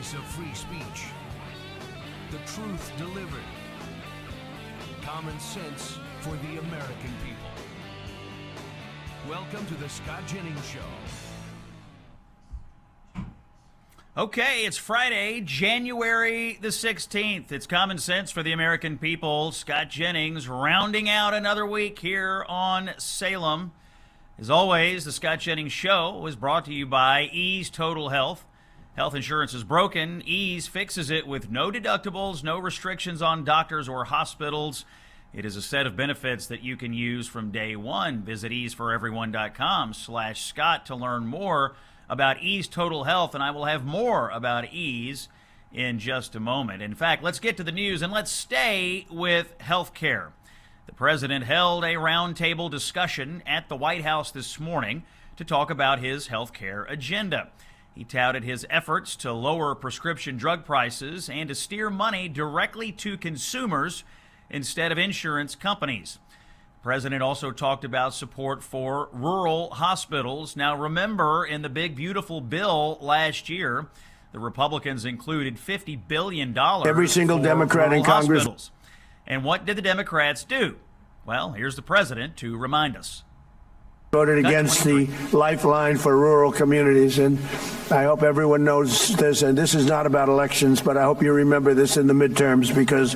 voice of free speech. The truth delivered. Common sense for the American people. Welcome to the Scott Jennings Show. Okay, it's Friday, January the 16th. It's Common Sense for the American people. Scott Jennings rounding out another week here on Salem. As always, the Scott Jennings Show is brought to you by Ease Total Health. Health insurance is broken. Ease fixes it with no deductibles, no restrictions on doctors or hospitals. It is a set of benefits that you can use from day one. Visit easeforeveryone.com/Scott to learn more about Ease Total Health, and I will have more about Ease in just a moment. In fact, let's get to the news, and let's stay with health care. The president held a roundtable discussion at the White House this morning to talk about his health care agenda. He touted his efforts to lower prescription drug prices and to steer money directly to consumers instead of insurance companies. The president also talked about support for rural hospitals. Now, remember, in the big, beautiful bill last year, the Republicans included $50 billion every single for Democrat in Congress. Hospitals. And what did the Democrats do? Well, here's the president to remind us. Voted against the lifeline for rural communities, and I hope everyone knows this, and this is not about elections, but I hope you remember this in the midterms, because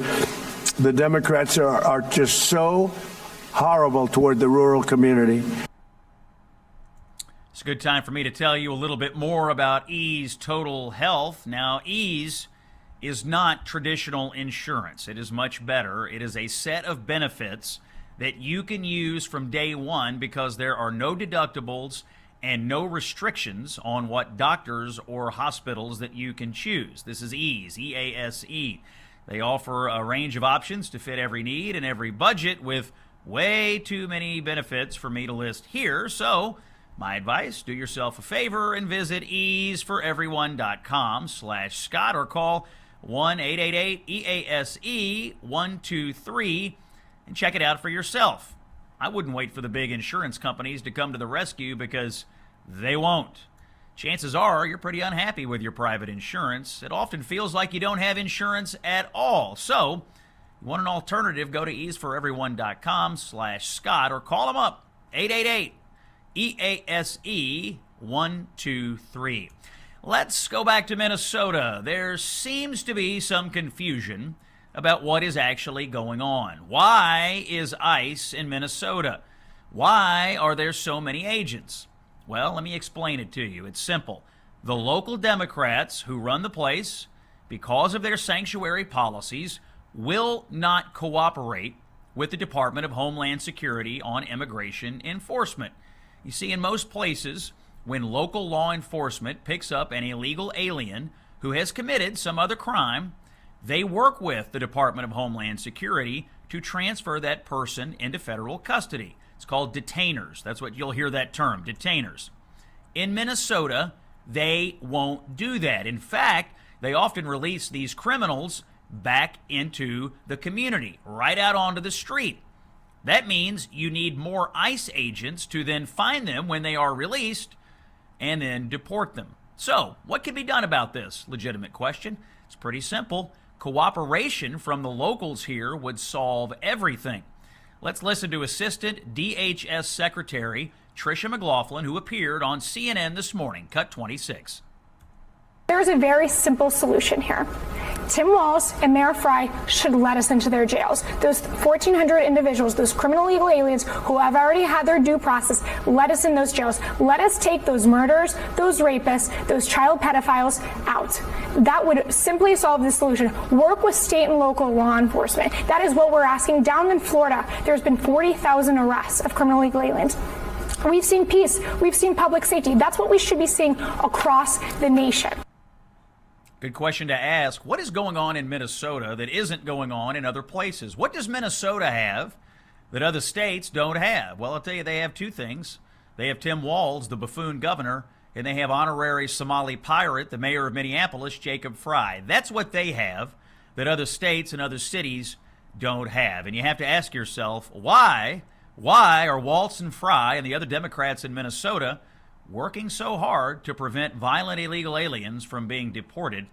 the Democrats are just so horrible toward the rural community. It's a good time for me to tell you a little bit more about Ease Total Health. Now, Ease is not traditional insurance. It is much better. It is a set of benefits that you can use from day one because there are no deductibles and no restrictions on what doctors or hospitals that you can choose. This is Ease, E-A-S-E. They offer a range of options to fit every need and every budget with way too many benefits for me to list here. So my advice, do yourself a favor and visit easeforeveryone.com/Scott or call 1-888-EASE-123 and check it out for yourself. I wouldn't wait for the big insurance companies to come to the rescue because they won't. Chances are you're pretty unhappy with your private insurance. It often feels like you don't have insurance at all. So, you want an alternative, go to easeforeveryone.com/Scott or call them up, 888-EASE-123. Let's go back to Minnesota. There seems to be some confusion about what is actually going on. Why is ICE in Minnesota? Why are there so many agents? Well, let me explain it to you. It's simple. The local Democrats who run the place, because of their sanctuary policies, will not cooperate with the Department of Homeland Security on immigration enforcement. You see, in most places, when local law enforcement picks up an illegal alien who has committed some other crime, they work with the Department of Homeland Security to transfer that person into federal custody. It's called detainers. That's what you'll hear that term, detainers. In Minnesota, they won't do that. In fact, they often release these criminals back into the community, right out onto the street. That means you need more ICE agents to then find them when they are released and then deport them. So, what can be done about this? Legitimate question. It's pretty simple. Cooperation from the locals here would solve everything. Let's listen to Assistant DHS Secretary Tricia McLaughlin, who appeared on CNN this morning. Cut 26. There's a very simple solution here. Tim Walz and Mayor Fry should let us into their jails. Those 1,400 individuals, those criminal illegal aliens who have already had their due process, let us in those jails. Let us take those murderers, those rapists, those child pedophiles out. That would simply solve the solution. Work with state and local law enforcement. That is what we're asking. Down in Florida, there's been 40,000 arrests of criminal illegal aliens. We've seen peace. We've seen public safety. That's what we should be seeing across the nation. Good question to ask. What is going on in Minnesota that isn't going on in other places? What does Minnesota have that other states don't have? Well, I'll tell you, they have two things. They have Tim Walz, the buffoon governor, and they have honorary Somali pirate, the mayor of Minneapolis, Jacob Fry. That's what they have that other states and other cities don't have. And you have to ask yourself, why are Walz and Fry and the other Democrats in Minnesota working so hard to prevent violent illegal aliens from being deported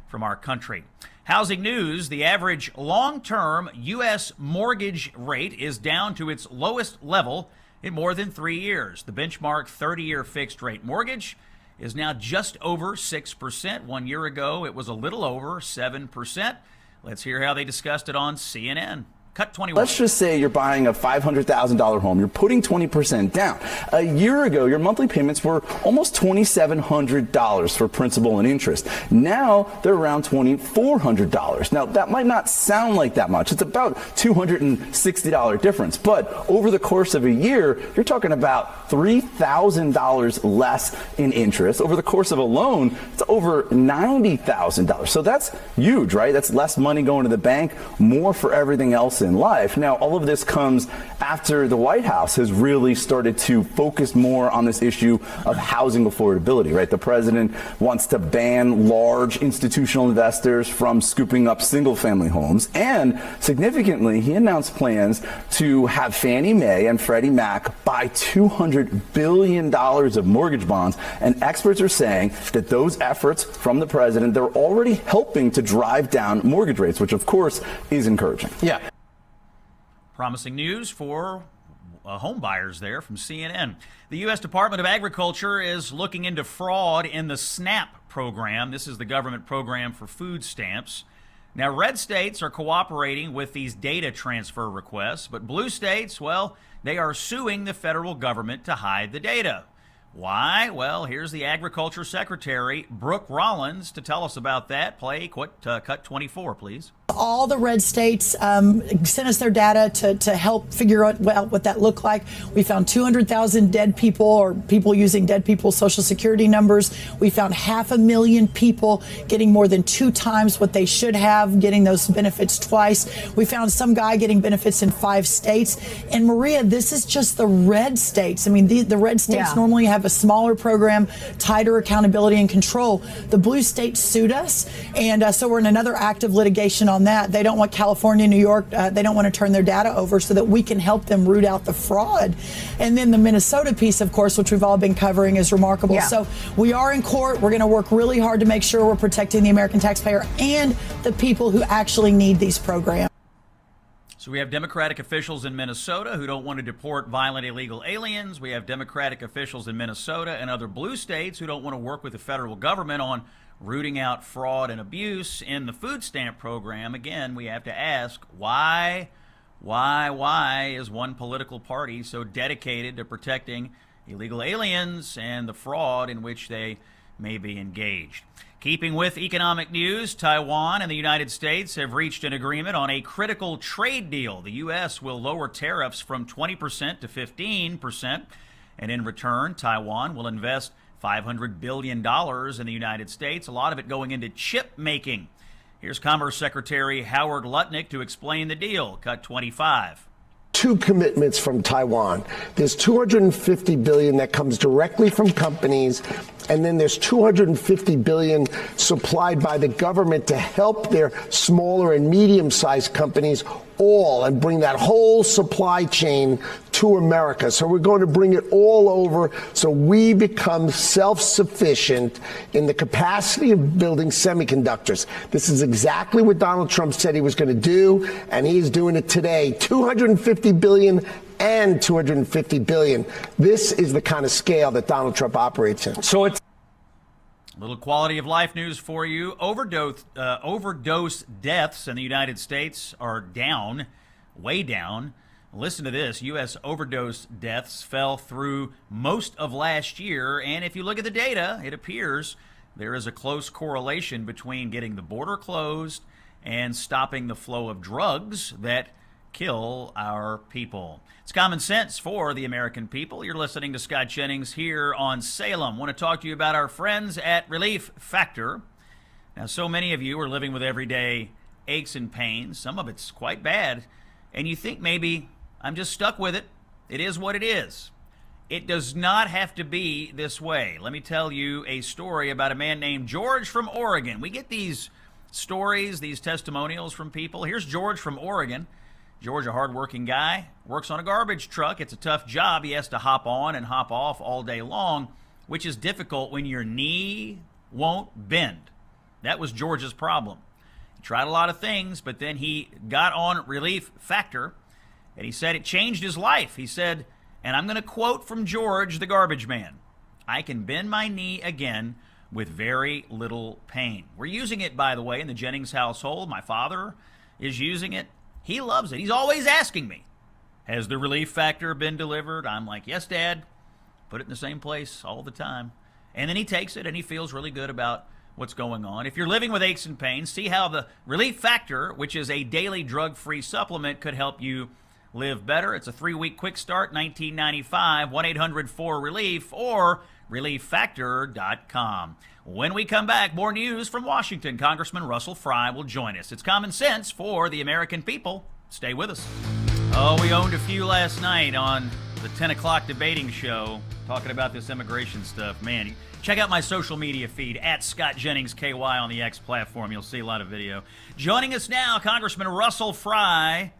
from our country. Housing news, the average long-term U.S. mortgage rate is down to its lowest level in more than 3 years. The benchmark 30-year fixed-rate mortgage is now just over 6%. 1 year ago, it was a little over 7%. Let's hear how they discussed it on CNN. Cut 21. Let's just say you're buying a $500,000 home. You're putting 20% down. A year ago, your monthly payments were almost $2,700 for principal and interest. Now they're around $2,400. Now, that might not sound like that much. It's about $260 difference. But over the course of a year, you're talking about $3,000 less in interest. Over the course of a loan, it's over $90,000. So that's huge, right? That's less money going to the bank, more for everything else in life. Now, all of this comes after the White House has really started to focus more on this issue of housing affordability, right? The president wants to ban large institutional investors from scooping up single-family homes. And significantly, he announced plans to have Fannie Mae and Freddie Mac buy $200 billion of mortgage bonds. And experts are saying that those efforts from the president, they're already helping to drive down mortgage rates, which, of course, is encouraging. Yeah. Promising news for home buyers there from CNN. The U.S. Department of Agriculture is looking into fraud in the SNAP program. This is the government program for food stamps. Now, red states are cooperating with these data transfer requests, but blue states, well, they are suing the federal government to hide the data. Why? Well, here's the Agriculture Secretary, Brooke Rollins, to tell us about that. Play cut 24, please. All the red states sent us their data to help figure out what that looked like. We found 200,000 dead people, or people using dead people's social security numbers. We found 500,000 people getting more than 2 times what they should have, getting those benefits twice. We found some guy getting benefits in 5 states. And Maria, this is just the red states. I mean, the red states normally have a smaller program, tighter accountability and control. The blue states sued us, and so we're in another active litigation on that. They don't want California, New York, they don't want to turn their data over so that we can help them root out the fraud. And then the Minnesota piece, of course, which we've all been covering, is remarkable. Yeah. So we are in court. We're going to work really hard to make sure we're protecting the American taxpayer and the people who actually need these programs. So we have Democratic officials in Minnesota who don't want to deport violent illegal aliens. We have Democratic officials in Minnesota and other blue states who don't want to work with the federal government on rooting out fraud and abuse in the food stamp program. Again, we have to ask, why is one political party so dedicated to protecting illegal aliens and the fraud in which they may be engaged? Keeping with economic news, Taiwan and the United States have reached an agreement on a critical trade deal. The U.S. will lower tariffs from 20% to 15%, and in return, Taiwan will invest $500 billion in the United States, a lot of it going into chip making. Here's Commerce Secretary Howard Lutnick to explain the deal. Cut 25. 2 commitments from Taiwan. There's $250 billion that comes directly from companies, and then there's $250 billion supplied by the government to help their smaller and medium-sized companies all and bring that whole supply chain to America. So we're going to bring it all over so we become self-sufficient in the capacity of building semiconductors. This is exactly what Donald Trump said he was going to do, and he is doing it today. $250 billion and $250 billion. This is the kind of scale that Donald Trump operates in. So it's a little quality of life news for you. Overdose deaths in the United States are down, way down. Listen to this. U.S. overdose deaths fell through most of last year. And if you look at the data, it appears there is a close correlation between getting the border closed and stopping the flow of drugs that kill our people. It's common sense for the American people. You're listening to Scott Jennings here on Salem. I want to talk to you about our friends at Relief Factor. Now, so many of you are living with everyday aches and pains. Some of it's quite bad. And you think maybe I'm just stuck with it. It is what it is. It does not have to be this way. Let me tell you a story about a man named George from Oregon. We get these stories, these testimonials from people. Here's George from Oregon. George, a hardworking guy, works on a garbage truck. It's a tough job. He has to hop on and hop off all day long, which is difficult when your knee won't bend. That was George's problem. He tried a lot of things, but then he got on Relief Factor, and he said it changed his life. He said, and I'm going to quote from George the Garbage Man, "I can bend my knee again with very little pain." We're using it, by the way, in the Jennings household. My father is using it. He loves it. He's always asking me, has the Relief Factor been delivered? I'm like, yes, Dad. Put it in the same place all the time. And then he takes it and he feels really good about what's going on. If you're living with aches and pains, see how the Relief Factor, which is a daily drug-free supplement, could help you live better. It's a 3-week quick start, $19.95, 1-800-4RELIEF, or relieffactor.com. When we come back, more news from Washington. Congressman Russell Fry will join us. It's common sense for the American people. Stay with us. Oh, we owned a few last night on the 10 o'clock debating show talking about this immigration stuff. Man, check out my social media feed, at Scott Jennings KY on the X platform. You'll see a lot of video. Joining us now, Congressman Russell Fry,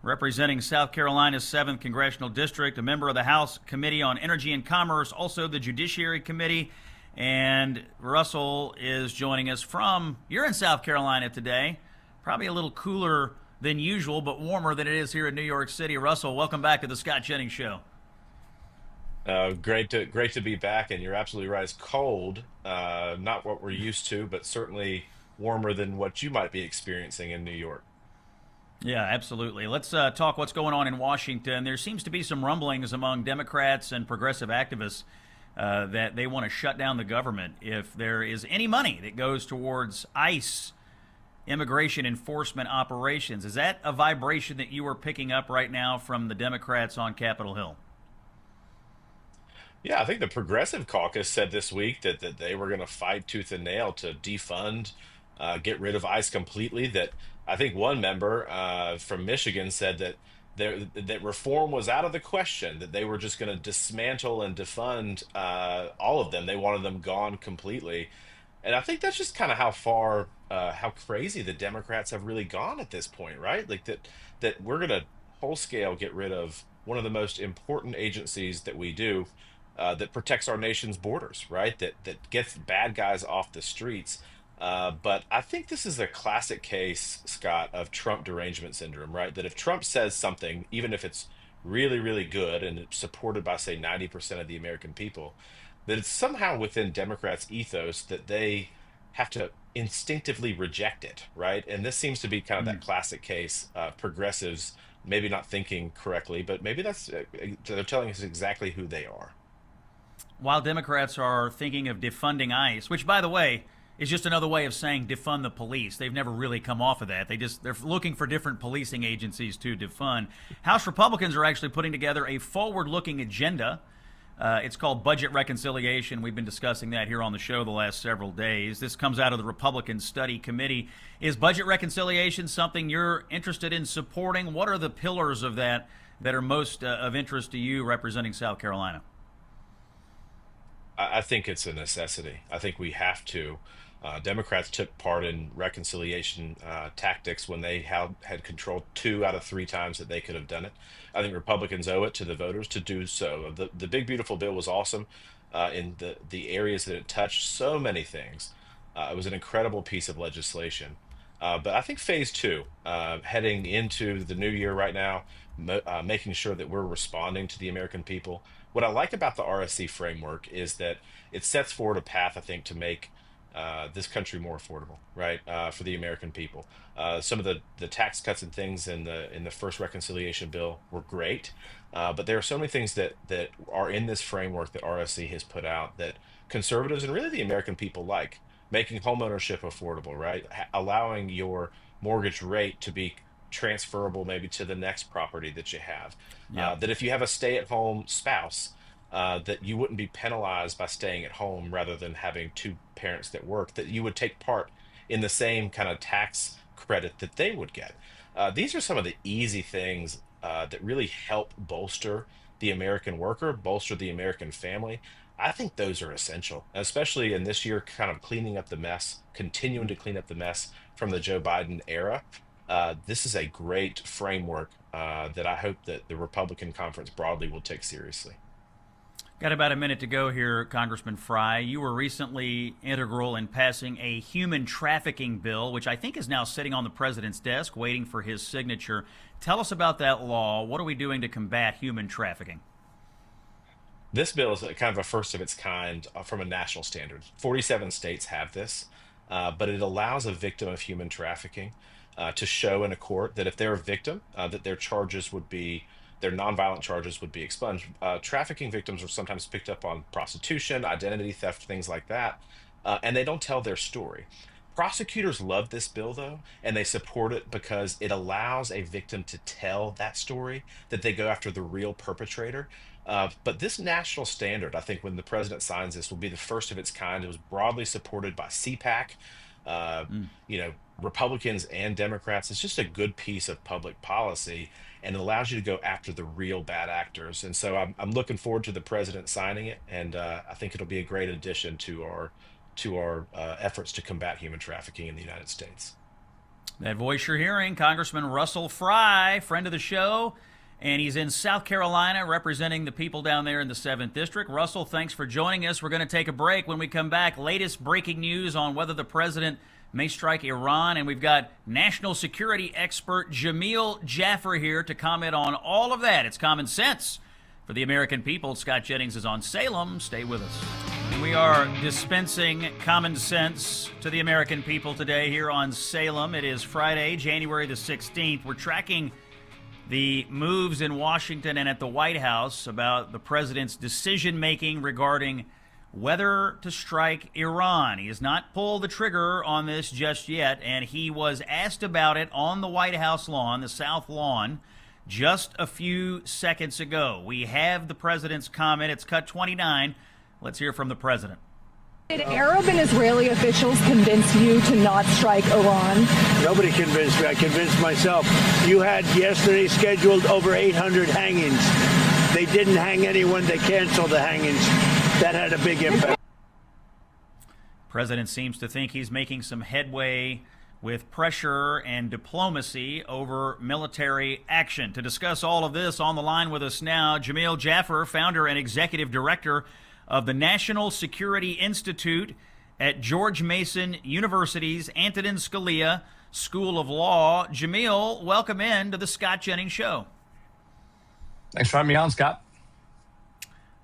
representing South Carolina's 7th Congressional District, a member of the House Committee on Energy and Commerce, also the Judiciary Committee. And Russell is joining us from, you're in South Carolina today, probably a little cooler than usual, but warmer than it is here in New York City. Russell, welcome back to the Scott Jennings Show. Great to be back, and you're absolutely right. It's cold, not what we're used to, but certainly warmer than what you might be experiencing in New York. Yeah, absolutely. Let's talk what's going on in Washington. There seems to be some rumblings among Democrats and progressive activists that they want to shut down the government if there is any money that goes towards ICE immigration enforcement operations. Is that a vibration that you are picking up right now from the Democrats on Capitol Hill? Yeah, I think the Progressive Caucus said this week that they were going to fight tooth and nail to defund, get rid of ICE completely. That I think one member from Michigan said that that reform was out of the question, that they were just going to dismantle and defund all of them. They wanted them gone completely. And I think that's just kind of how far, how crazy the Democrats have really gone at this point, right? Like that we're going to whole scale get rid of one of the most important agencies that we do, that protects our nation's borders, right? That gets bad guys off the streets. But I think this is a classic case, Scott, of Trump derangement syndrome, right? That if Trump says something, even if it's really, really good and it's supported by, say, 90% of the American people, that it's somehow within Democrats' ethos that they have to instinctively reject it, right? And this seems to be kind of that classic case. Progressives maybe not thinking correctly, but maybe they're telling us exactly who they are. While Democrats are thinking of defunding ICE, which, by the way, is just another way of saying defund the police. They've never really come off of that. They're looking for different policing agencies to defund. House Republicans are actually putting together a forward-looking agenda. It's called budget reconciliation. We've been discussing that here on the show the last several days. This comes out of the Republican Study Committee. Is budget reconciliation something you're interested in supporting? What are the pillars of that are most of interest to you representing South Carolina? I think it's a necessity. I think we have to. Democrats took part in reconciliation tactics when they had control 2 out of 3 times that they could have done it. I think Republicans owe it to the voters to do so. The Big Beautiful Bill was awesome in the areas that it touched so many things. It was an incredible piece of legislation. But I think phase 2, heading into the new year right now, making sure that we're responding to the American people. What I like about the RSC framework is that it sets forward a path, I think, to make this country more affordable, right, for the American people. Some of the tax cuts and things in the first reconciliation bill were great, but there are so many things that are in this framework that RSC has put out that conservatives and really the American people like. Making homeownership affordable, right? Allowing your mortgage rate to be transferable maybe to the next property that you have. Yeah. That if you have a stay-at-home spouse, that you wouldn't be penalized by staying at home rather than having 2 parents that work, that you would take part in the same kind of tax credit that they would get. These are some of the easy things that really help bolster the American worker, bolster the American family. I think those are essential, especially in this year, kind of cleaning up the mess, continuing to clean up the mess from the Joe Biden era. This is a great framework that I hope that the Republican conference broadly will take seriously. Got about a minute to go here, Congressman Fry. You were recently integral in passing a human trafficking bill, which I think is now sitting on the president's desk waiting for his signature. Tell us about that law. What are we doing to combat human trafficking? This bill is kind of a first of its kind from a national standard. 47 states have this, but it allows a victim of human trafficking to show in a court that if they're a victim, that their nonviolent charges would be expunged. Trafficking victims are sometimes picked up on prostitution, identity theft, things like that, and they don't tell their story. Prosecutors love this bill, though, and they support it because it allows a victim to tell that story, that they go after the real perpetrator. But this national standard, I think, when the president signs this, will be the first of its kind. It was broadly supported by CPAC, Republicans and Democrats. It's just a good piece of public policy, and it allows you to go after the real bad actors. And so I'm looking forward to the president signing it, and I think it'll be a great addition to our efforts to combat human trafficking in the United States. That voice you're hearing, Congressman Russell Fry, friend of the show, and he's in South Carolina representing the people down there in the 7th District. Russell, thanks for joining us. We're going to take a break. When we come back, latest breaking news on whether the president may strike Iran, and we've got national security expert Jamil Jaffer here to comment on all of that. It's Common Sense for the American people. Scott Jennings is on Salem. Stay with us. We are dispensing common sense to the American people today here on Salem. It is Friday, January the 16th. We're tracking the moves in Washington and at the White House about the president's decision-making regarding whether to strike Iran. He has not pulled the trigger on this just yet, and he was asked about it on the White House lawn, the South Lawn, just a few seconds ago. We have the president's comment. It's cut 29. Let's hear from the president. Did Arab and Israeli officials convince you to not strike Iran? Nobody convinced me. I convinced myself. You had yesterday scheduled over 800 hangings. They didn't hang anyone. They canceled the hangings. That had a big impact. President seems to think he's making some headway with pressure and diplomacy over military action. To discuss all of this, on the line with us now, Jamil Jaffer, founder and executive director of the National Security Institute at George Mason University's Antonin Scalia School of Law. Jamil, welcome in to the Scott Jennings Show. Thanks for having me on, Scott.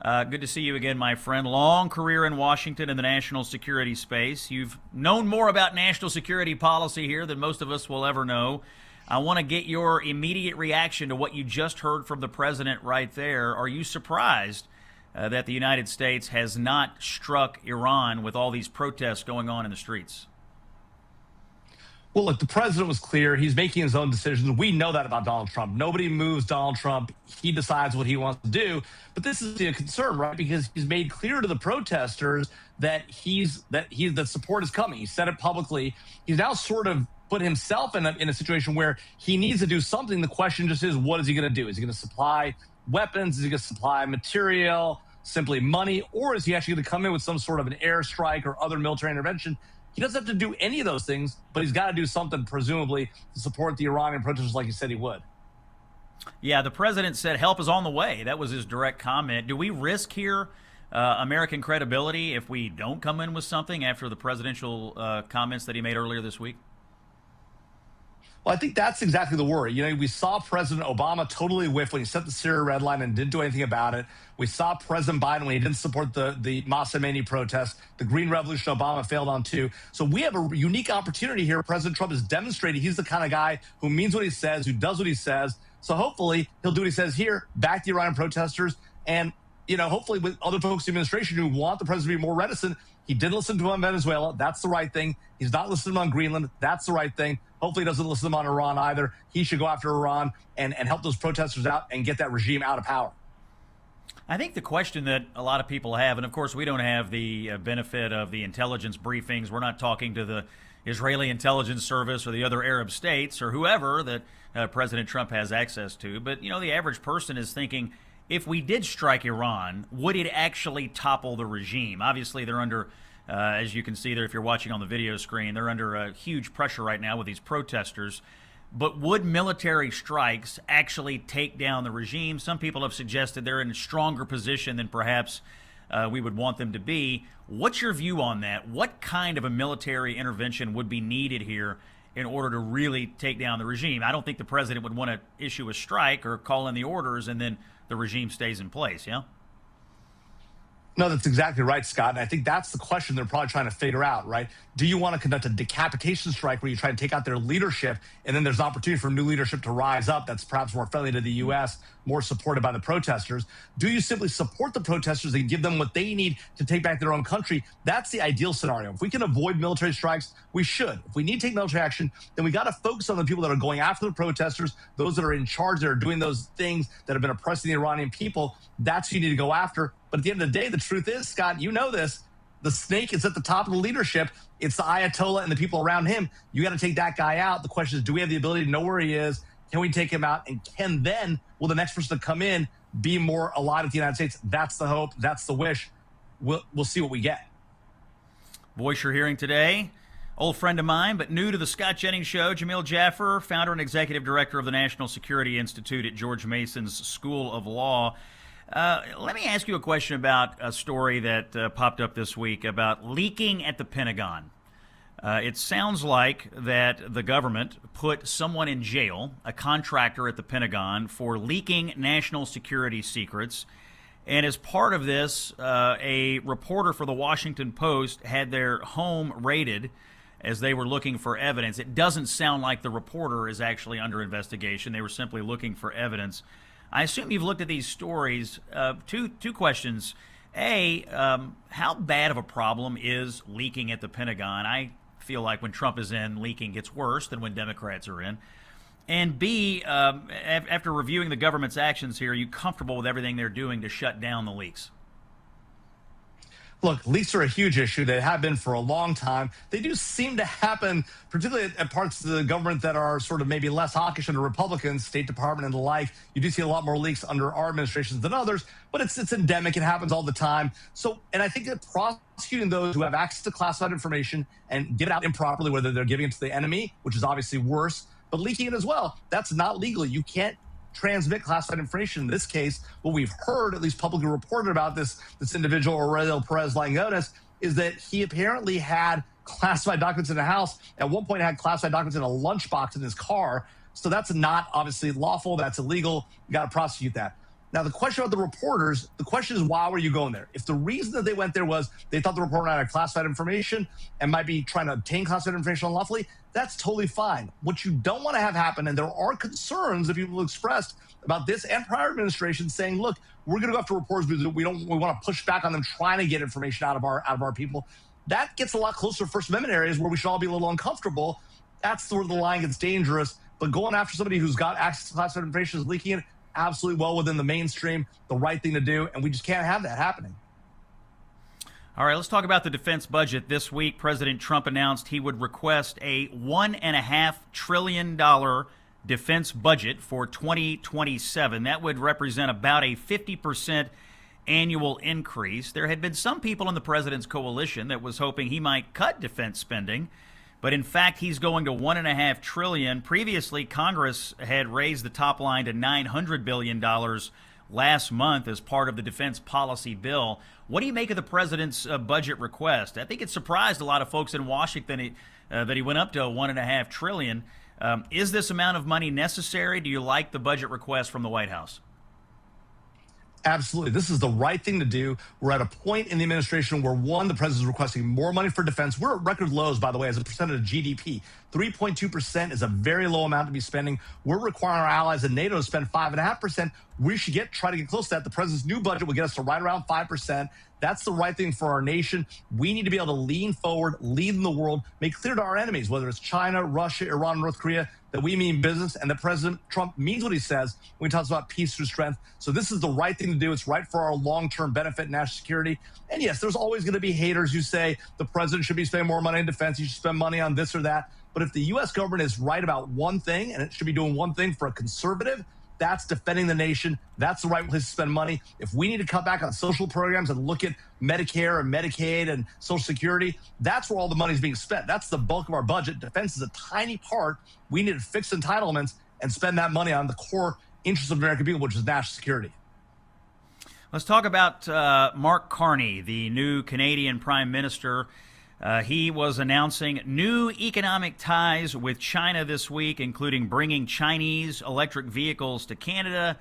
Good to see you again, my friend. Long career in Washington in the national security space. You've known more about national security policy here than most of us will ever know. I want to get your immediate reaction to what you just heard from the president right there. Are you surprised that the United States has not struck Iran with all these protests going on in the streets? Well, look, the president was clear. He's making his own decisions. We know that about Donald Trump. Nobody moves Donald Trump. He decides what he wants to do. But this is a concern, right? Because he's made clear to the protesters that the support is coming. He said it publicly. He's now sort of put himself in a situation where he needs to do something. The question just is, what is he going to do? Is he going to supply weapons? Is he going to supply material, simply money? Or is he actually going to come in with some sort of an airstrike or other military intervention? He doesn't have to do any of those things, but he's got to do something, presumably, to support the Iranian protesters like he said he would. Yeah, the president said help is on the way. That was his direct comment. Do we risk here American credibility if we don't come in with something after the presidential comments that he made earlier this week? Well, I think that's exactly the worry. You know, we saw President Obama totally whiff when he set the Syria red line and didn't do anything about it. We saw President Biden when he didn't support the Mahsa Amini protests. The Green Revolution Obama failed on too. So we have a unique opportunity here. President Trump has demonstrated he's the kind of guy who means what he says, who does what he says. So hopefully he'll do what he says here, back the Iranian protesters, and hopefully with other folks in the administration who want the president to be more reticent. He did listen to him on Venezuela. That's the right thing. He's not listening to him on Greenland. That's the right thing. Hopefully he doesn't listen to him on Iran either. He should go after Iran and help those protesters out and get that regime out of power. I think the question that a lot of people have, and of course we don't have the benefit of the intelligence briefings. We're not talking to the Israeli intelligence service or the other Arab states or whoever that President Trump has access to. But, the average person is thinking, if we did strike Iran, would it actually topple the regime? Obviously, they're under, as you can see there if you're watching on the video screen, they're under huge pressure right now with these protesters. but would military strikes actually take down the regime? Some people have suggested they're in a stronger position than perhaps we would want them to be. What's your view on that? What kind of a military intervention would be needed here in order to really take down the regime? I don't think the president would want to issue a strike or call in the orders and then the regime stays in place, yeah? No, that's exactly right, Scott. And I think that's the question they're probably trying to figure out, right? Do you want to conduct a decapitation strike where you try to take out their leadership, and then there's an opportunity for new leadership to rise up that's perhaps more friendly to the U.S., more supported by the protesters? Do you simply support the protesters and give them what they need to take back their own country? That's the ideal scenario. If we can avoid military strikes, we should. If we need to take military action, then we got to focus on the people that are going after the protesters, those that are in charge, that are doing those things that have been oppressing the Iranian people. That's who you need to go after. But at the end of the day, the truth is, Scott, you know this, the snake is at the top of the leadership. It's the Ayatollah and the people around him. You got to take that guy out. The question is, do we have the ability to know where he is? Can we take him out? And will the next person to come in be more aligned with the United States? That's the hope. That's the wish. We'll see what we get. Voice you're hearing today, old friend of mine, but new to the Scott Jennings Show, Jamil Jaffer, founder and executive director of the National Security Institute at George Mason's School of Law. Let me ask you a question about a story that popped up this week about leaking at the Pentagon. It sounds like that the government put someone in jail, a contractor at the Pentagon, for leaking national security secrets. And as part of this, a reporter for the Washington Post had their home raided as they were looking for evidence. It doesn't sound like the reporter is actually under investigation. They were simply looking for evidence. I assume you've looked at these stories. Two questions. A, how bad of a problem is leaking at the Pentagon? I feel like when Trump is in, leaking gets worse than when Democrats are in. And B, after reviewing the government's actions here, are you comfortable with everything they're doing to shut down the leaks? Look, leaks are a huge issue. They have been for a long time. They do seem to happen, particularly at parts of the government that are sort of maybe less hawkish under Republicans, State Department and the like. You do see a lot more leaks under our administrations than others, but it's endemic. It happens all the time. And I think that prosecuting those who have access to classified information and give it out improperly, whether they're giving it to the enemy, which is obviously worse, but leaking it as well, that's not legal. You can't transmit classified information. In this case, what we've heard, at least publicly reported about this individual, Aurelio Perez Langones, is that he apparently had classified documents in the house. At one point, had classified documents in a lunchbox in his car. So that's not obviously lawful. That's illegal. You got to prosecute that. Now, the question about the reporters, the question is, why were you going there? If the reason that they went there was they thought the reporter had classified information and might be trying to obtain classified information unlawfully, that's totally fine. What you don't want to have happen, and there are concerns that people expressed about this and prior administrations saying, look, we're going to go after reporters because we want to push back on them trying to get information out of our people. That gets a lot closer to First Amendment areas where we should all be a little uncomfortable. That's where the line gets dangerous. But going after somebody who's got access to classified information is leaking it, absolutely well within the mainstream, the right thing to do, and we just can't have that happening. All right, let's talk about the defense budget. This week, President Trump announced he would request a $1.5 trillion defense budget for 2027. That would represent about a 50% annual increase. There had been some people in the president's coalition that was hoping he might cut defense spending, but in fact, he's going to $1.5 trillion. Previously, Congress had raised the top line to $900 billion last month as part of the defense policy bill. What do you make of the president's budget request? I think it surprised a lot of folks in Washington that he went up to $1.5 trillion. Is this amount of money necessary? Do you like the budget request from the White House? Absolutely. This is the right thing to do. We're at a point in the administration where, one, the president is requesting more money for defense. We're at record lows, by the way, as a percentage of GDP. 3.2% is a very low amount to be spending. We're requiring our allies in NATO to spend 5.5%. We should try to get close to that. The president's new budget will get us to right around 5%. That's the right thing for our nation. We need to be able to lean forward, lead in the world, make clear to our enemies, whether it's China, Russia, Iran, North Korea, that we mean business and that President Trump means what he says when he talks about peace through strength. So this is the right thing to do. It's right for our long-term benefit and national security. And yes, there's always going to be haters who say the president should be spending more money on defense. He should spend money on this or that. But if the U.S. government is right about one thing, and it should be doing one thing for a conservative, That's defending the nation. That's the right place to spend money. If we need to cut back on social programs and look at Medicare and Medicaid and Social Security, that's where all the money is being spent. That's the bulk of our budget. Defense is a tiny part. We need to fix entitlements and spend that money on the core interests of American people, which is national security. Let's talk about Mark Carney, the new Canadian Prime Minister. He was announcing new economic ties with China this week, including bringing Chinese electric vehicles to Canada.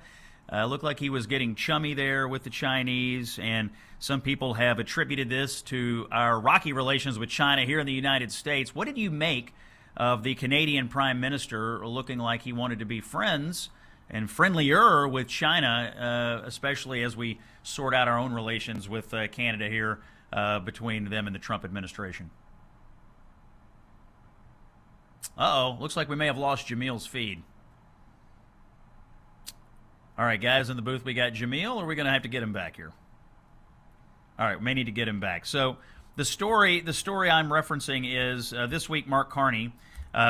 Looked like he was getting chummy there with the Chinese, and some people have attributed this to our rocky relations with China here in the United States. What did you make of the Canadian Prime Minister looking like he wanted to be friends and friendlier with China, especially as we sort out our own relations with Canada here between them and the Trump administration? Uh-oh, looks like we may have lost Jamil's feed. All right, guys in the booth, we got Jamil, or are we going to have to get him back here? All right, we may need to get him back. So the story I'm referencing is this week Mark Carney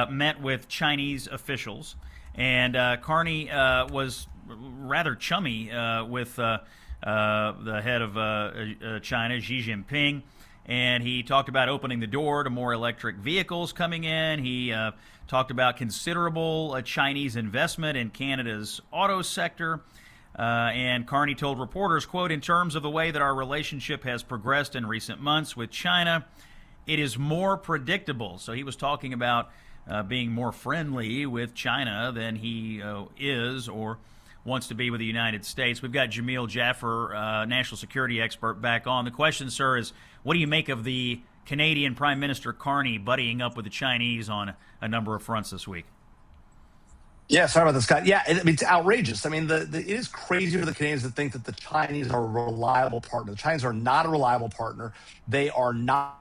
met with Chinese officials, and Carney was rather chummy with the head of China, Xi Jinping, and he talked about opening the door to more electric vehicles coming in. He talked about considerable Chinese investment in Canada's auto sector. And Carney told reporters, quote, "In terms of the way that our relationship has progressed in recent months with China, it is more predictable." So he was talking about being more friendly with China than he is or wants to be with the United States. We've got Jamil Jaffer, national security expert, back on. The question, sir, is what do you make of the Canadian Prime Minister Carney buddying up with the Chinese on a number of fronts this week? Yeah, sorry about this, Scott. Yeah, it's outrageous. I mean, it is crazy for the Canadians to think that the Chinese are a reliable partner. The Chinese are not a reliable partner. They are not.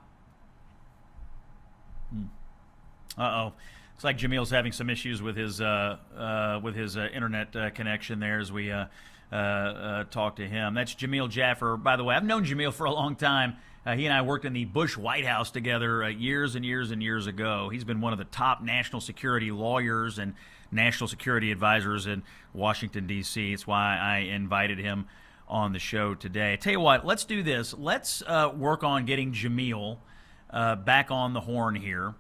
Uh-oh. Looks like Jamil's having some issues with his internet connection there as we talk to him. That's Jamil Jaffer. By the way, I've known Jamil for a long time. He and I worked in the Bush White House together years and years and years ago. He's been one of the top national security lawyers and national security advisors in Washington, D.C. It's why I invited him on the show today. I tell you what, let's do this. Let's work on getting Jamil back on the horn here.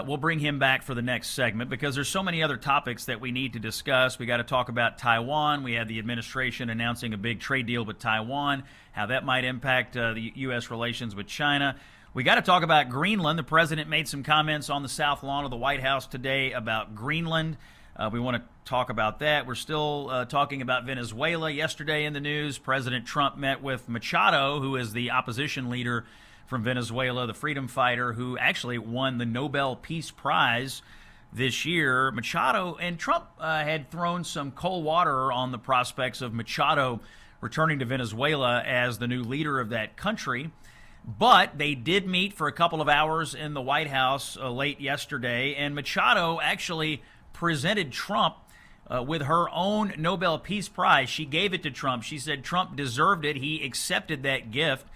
We'll bring him back for the next segment because there's so many other topics that we need to discuss. We got to talk about Taiwan. We had the administration announcing a big trade deal with Taiwan, how that might impact the U.S. relations with China. We got to talk about Greenland. The president made some comments on the South Lawn of the White House today about Greenland. We want to talk about that. We're still talking about Venezuela. Yesterday in the news, President Trump met with Machado, who is the opposition leader from Venezuela, the freedom fighter who actually won the Nobel Peace Prize this year. Machado and Trump had thrown some cold water on the prospects of Machado returning to Venezuela as the new leader of that country. But they did meet for a couple of hours in the White House late yesterday, and Machado actually presented Trump with her own Nobel Peace Prize. She gave it to Trump. She said Trump deserved it. He accepted that gift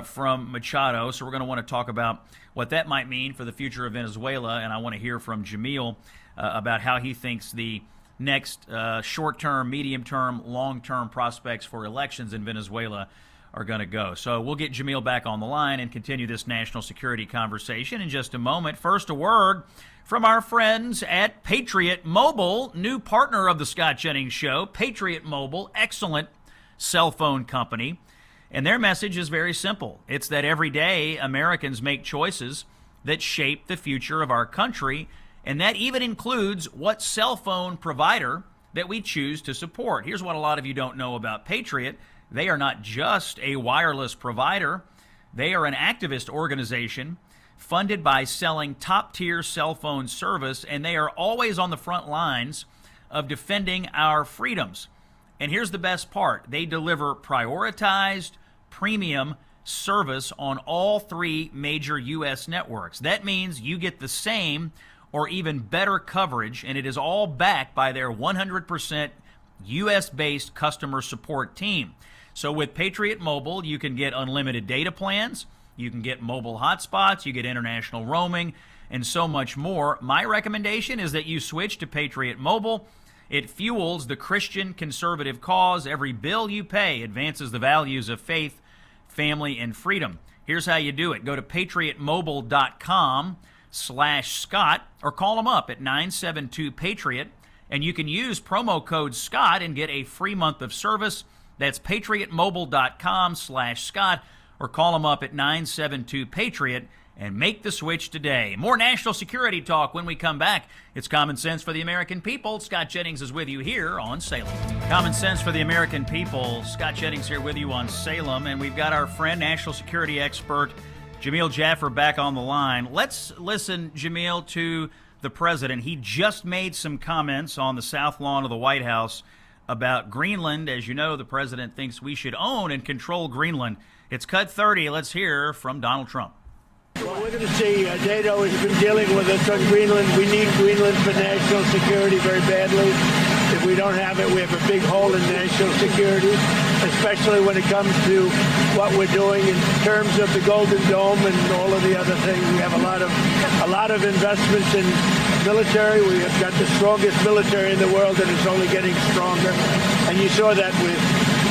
from Machado. So we're going to want to talk about what that might mean for the future of Venezuela, and I want to hear from Jamil about how he thinks the next short-term, medium-term, long-term prospects for elections in Venezuela are going to go. So we'll get Jamil back on the line and continue this national security conversation in just a moment. First, a word from our friends at Patriot Mobile, new partner of the Scott Jennings Show. Patriot Mobile, excellent cell phone company. And their message is very simple. It's that every day Americans make choices that shape the future of our country, and that even includes what cell phone provider that we choose to support. Here's what a lot of you don't know about Patriot. They are not just a wireless provider. They are an activist organization funded by selling top-tier cell phone service, and they are always on the front lines of defending our freedoms. And here's the best part. They deliver prioritized, premium service on all three major U.S. networks. That means you get the same or even better coverage, and it is all backed by their 100% U.S.-based customer support team. So with Patriot Mobile, you can get unlimited data plans, you can get mobile hotspots, you get international roaming, and so much more. My recommendation is that you switch to Patriot Mobile. It fuels the Christian conservative cause. Every bill you pay advances the values of faith, family, and freedom. Here's how you do it. Go to patriotmobile.com/Scott or call them up at 972-PATRIOT, and you can use promo code Scott and get a free month of service. That's patriotmobile.com/Scott or call them up at 972-PATRIOT and make the switch today. More national security talk when we come back. It's Common Sense for the American People. Scott Jennings is with you here on Salem. Common Sense for the American People. Scott Jennings here with you on Salem, and we've got our friend, national security expert Jamil Jaffer, back on the line. Let's listen, Jamil, to the president. He just made some comments on the South Lawn of the White House about Greenland. As you know, the president thinks we should own and control Greenland. It's Cut 30. Let's hear from Donald Trump. Well, we're going to see NATO has been dealing with us on Greenland. We need Greenland for national security very badly. If we don't have it, we have a big hole in national security, especially when it comes to what we're doing in terms of the Golden Dome and all of the other things. We have a lot of investments in military. We have got the strongest military in the world, and it's only getting stronger. And you saw that with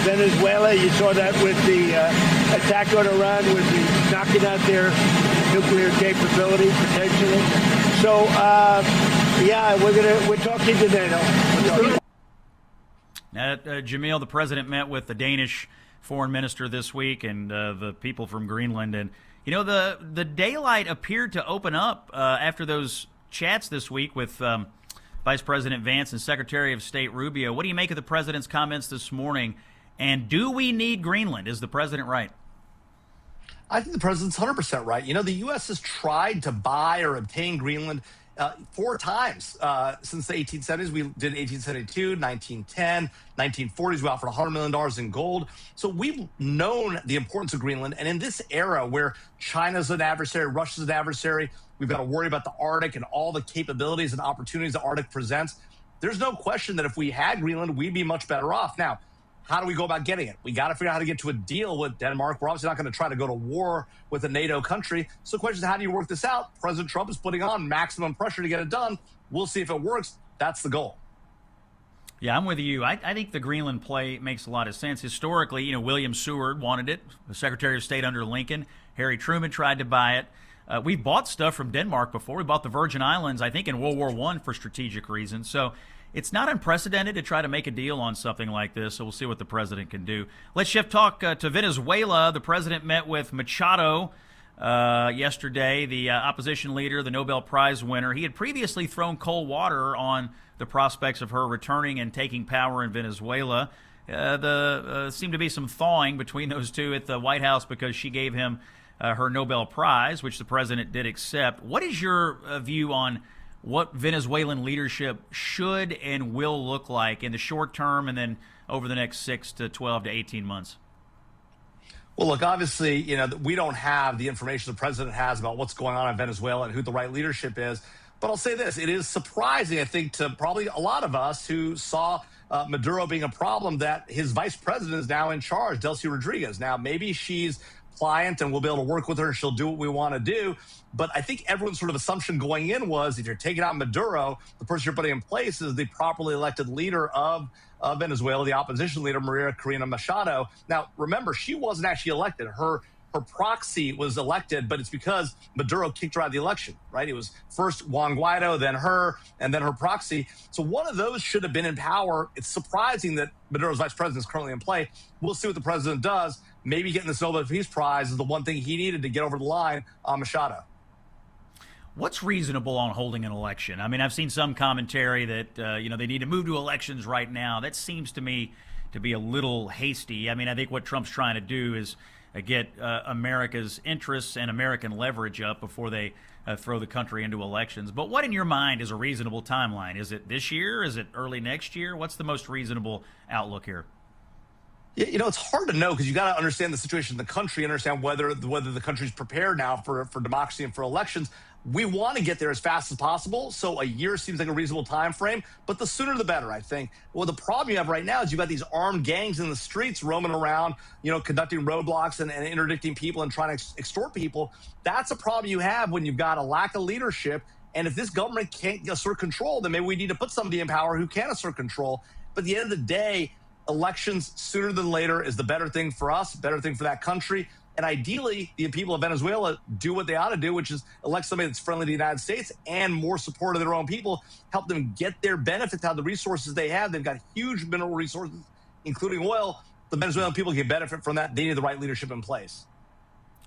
Venezuela. You saw that with the attack on Iran, with the knocking out their nuclear capability potentially. So, we're talking to NATO. Jamil, the president met with the Danish foreign minister this week and the people from Greenland, and you know the daylight appeared to open up after those chats this week with Vice President Vance and Secretary of State Rubio. What do you make of the president's comments this morning? And do we need Greenland? Is the president right? I think the president's 100% right. You know, the U.S. has tried to buy or obtain Greenland 4 times since the 1870s. We did 1872, 1910, 1940s. We offered $100 million in gold. So we've known the importance of Greenland. And in this era where China's an adversary, Russia's an adversary, we've got to worry about the Arctic and all the capabilities and opportunities the Arctic presents. There's no question that if we had Greenland, we'd be much better off. Now, how do we go about getting it? We got to figure out how to get to a deal with Denmark. We're obviously not going to try to go to war with a NATO country. So the question is, how do you work this out? President Trump is putting on maximum pressure to get it done. We'll see if it works. That's the goal. Yeah, I'm with you. I think the Greenland play makes a lot of sense. Historically, you know, William Seward wanted it, the Secretary of State under Lincoln. Harry Truman tried to buy it. We've bought stuff from Denmark before. We bought the Virgin Islands, I think, in World War I for strategic reasons. So it's not unprecedented to try to make a deal on something like this, so we'll see what the president can do. Let's shift talk to Venezuela. The president met with Machado yesterday, the opposition leader, the Nobel Prize winner. He had previously thrown cold water on the prospects of her returning and taking power in Venezuela. Seemed to be some thawing between those two at the White House because she gave him her Nobel Prize, which the president did accept. What is your view on what Venezuelan leadership should and will look like in the short term and then over the next 6 to 12 to 18 months? Well, look, obviously, you know, we don't have the information the president has about what's going on in Venezuela and who the right leadership is. But I'll say this, it is surprising, I think, to probably a lot of us who saw Maduro being a problem that his vice president is now in charge, Delcy Rodriguez. Now, maybe she's pliant and we'll be able to work with her and she'll do what we want to do. But I think everyone's sort of assumption going in was if you're taking out Maduro, the person you're putting in place is the properly elected leader of Venezuela, the opposition leader, Maria Corina Machado. Now, remember, she wasn't actually elected. Her proxy was elected, but it's because Maduro kicked her out of the election, right? It was first Juan Guaido, then her, and then her proxy. So one of those should have been in power. It's surprising that Maduro's vice president is currently in play. We'll see what the president does. Maybe getting this Nobel Peace Prize is the one thing he needed to get over the line on Machado. What's reasonable on holding an election? I mean, I've seen some commentary that, they need to move to elections right now. That seems to me to be a little hasty. I mean, I think what Trump's trying to do is get America's interests and American leverage up before they throw the country into elections. But what in your mind is a reasonable timeline? Is it this year? Is it early next year? What's the most reasonable outlook here? You know, it's hard to know because you got to understand the situation in the country, understand whether the country's prepared now for democracy and for elections. We want to get there as fast as possible, so a year seems like a reasonable time frame, but the sooner the better, I think. Well, the problem you have right now is you've got these armed gangs in the streets roaming around, conducting roadblocks and interdicting people and trying to extort people. That's a problem you have when you've got a lack of leadership And if this government can't assert control, then maybe we need to put somebody in power who can assert control. But at the end of the day, elections sooner than later is the better thing for us, better thing for that country. And ideally, the people of Venezuela do what they ought to do, which is elect somebody that's friendly to the United States and more supportive of their own people, help them get their benefits out of the resources they have. They've got huge mineral resources, including oil. The Venezuelan people can benefit from that. They need the right leadership in place.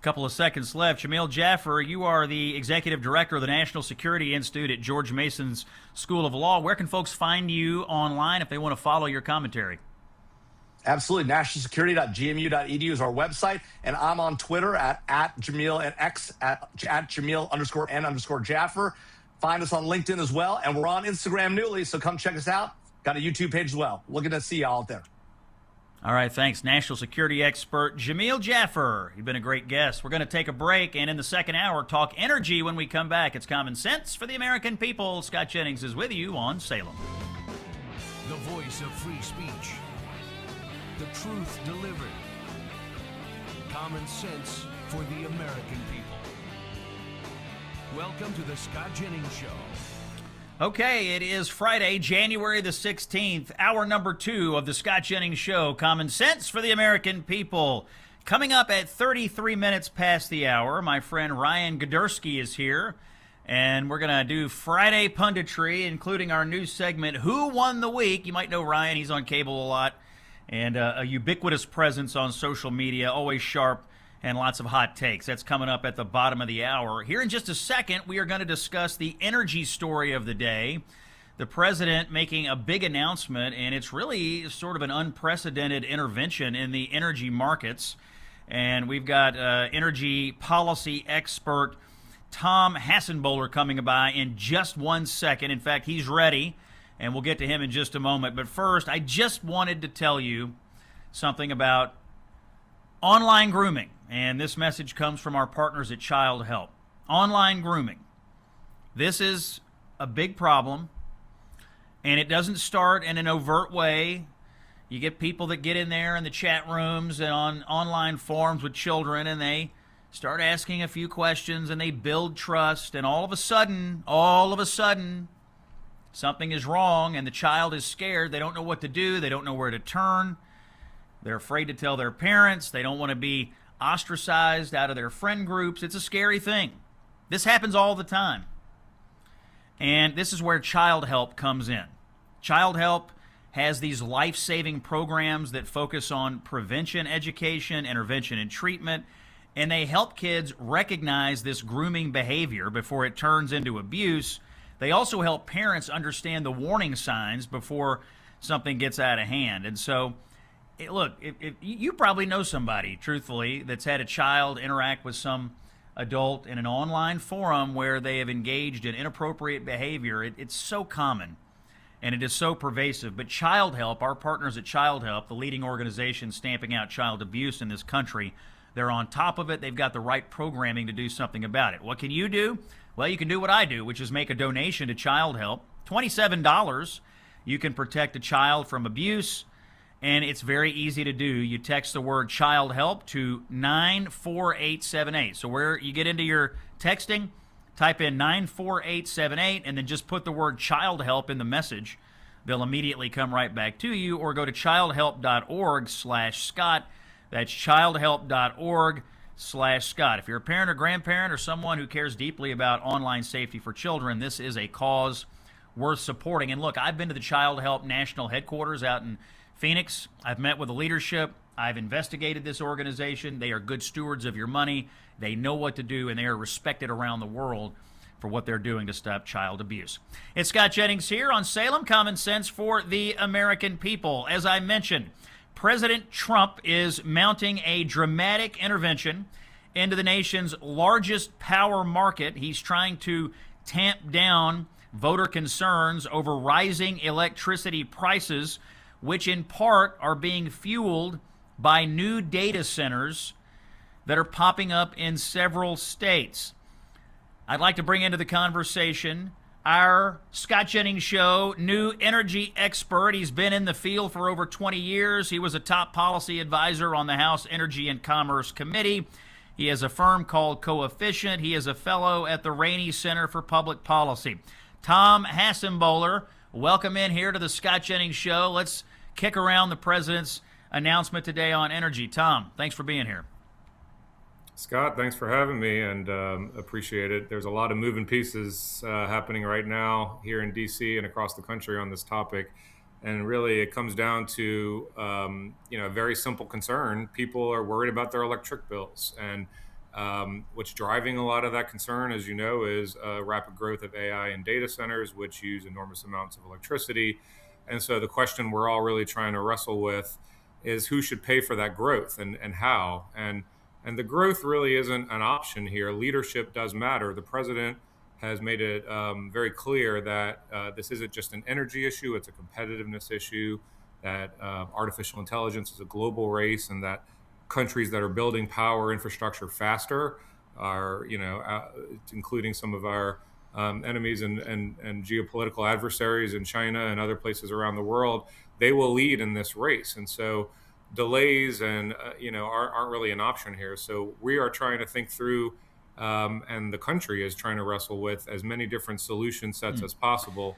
Couple of seconds left. Jamil Jaffer, you are the executive director of the National Security Institute at George Mason's School of Law. Where can folks find you online if they want to follow your commentary? Absolutely. Nationalsecurity.gmu.edu is our website. And I'm on Twitter at Jamil and X at Jamil_N_Jaffer. Find us on LinkedIn as well. And we're on Instagram newly, so come check us out. Got a YouTube page as well. Looking to see y'all out there. All right, thanks. National security expert Jamil Jaffer. You've been a great guest. We're going to take a break, and in the second hour, talk energy when we come back. It's Common Sense for the American people. Scott Jennings is with you on Salem. The voice of free speech. The truth delivered. Common sense for the American people. Welcome to the Scott Jennings Show. Okay, it is Friday, January the 16th, hour number 2 of the Scott Jennings Show, Common Sense for the American People. Coming up at 33 minutes past the hour, my friend Ryan Godersky is here, and we're going to do Friday Punditry, including our new segment, Who Won the Week? You might know Ryan, he's on cable a lot, and a ubiquitous presence on social media, always sharp, and lots of hot takes. That's coming up at the bottom of the hour. Here in just a second, we are going to discuss the energy story of the day. The president making a big announcement, and it's really sort of an unprecedented intervention in the energy markets. And we've got energy policy expert Tom Hassenbohler coming by in just 1 second. In fact, he's ready, and we'll get to him in just a moment. But first, I just wanted to tell you something about online grooming. And this message comes from our partners at Child Help. Online grooming. This is a big problem, and it doesn't start in an overt way. You get people that get in there in the chat rooms and on online forums with children, and they start asking a few questions, and they build trust, and all of a sudden, something is wrong, and the child is scared. They don't know what to do. They don't know where to turn. They're afraid to tell their parents. They don't want to be ostracized out of their friend groups. It's a scary thing. This happens all the time. And this is where Child Help comes in. Child Help has these life-saving programs that focus on prevention, education, intervention, and treatment, and they help kids recognize this grooming behavior before it turns into abuse. They also help parents understand the warning signs before something gets out of hand. And so, look, if you probably know somebody, truthfully, that's had a child interact with some adult in an online forum where they have engaged in inappropriate behavior. It's so common, and it is so pervasive. But Child Help, our partners at Child Help, the leading organization stamping out child abuse in this country, they're on top of it. They've got the right programming to do something about it. What can you do? Well, you can do what I do, which is make a donation to Child Help. $27. You can protect a child from abuse. And it's very easy to do. You text the word Child Help to 94878. So where you get into your texting, type in 94878 and then just put the word Child Help in the message. They'll immediately come right back to you, or go to childhelp.org/Scott. That's childhelp.org/Scott. If you're a parent or grandparent or someone who cares deeply about online safety for children, this is a cause worth supporting. And look, I've been to the Child Help National Headquarters out in Phoenix. I've met with the leadership. I've investigated this organization. They are good stewards of your money. They know what to do, and they are respected around the world for what they're doing to stop child abuse. It's Scott Jennings here on Salem, Common Sense for the American people. As I mentioned, President Trump is mounting a dramatic intervention into the nation's largest power market. He's trying to tamp down voter concerns over rising electricity prices, which in part are being fueled by new data centers that are popping up in several states. I'd like to bring into the conversation our Scott Jennings Show new energy expert. He's been in the field for over 20 years. He was a top policy advisor on the House Energy and Commerce Committee. He has a firm called Coefficient. He is a fellow at the Rainey Center for Public Policy. Tom Hassenbohler, welcome in here to the Scott Jennings Show. Let's kick around the president's announcement today on energy. Tom, thanks for being here. Scott, thanks for having me, and appreciate it. There's a lot of moving pieces happening right now here in D.C. and across the country on this topic. And really, it comes down to a very simple concern. People are worried about their electric bills. And what's driving a lot of that concern, as you know, is rapid growth of AI and data centers, which use enormous amounts of electricity. And so the question we're all really trying to wrestle with is who should pay for that growth and how. And the growth really isn't an option here. Leadership does matter. The president has made it very clear that this isn't just an energy issue, it's a competitiveness issue, that artificial intelligence is a global race, and that countries that are building power infrastructure faster are, including some of our enemies and geopolitical adversaries in China and other places around the world, they will lead in this race. And so delays and aren't really an option here. So we are trying to think through, and the country is trying to wrestle with as many different solution sets as possible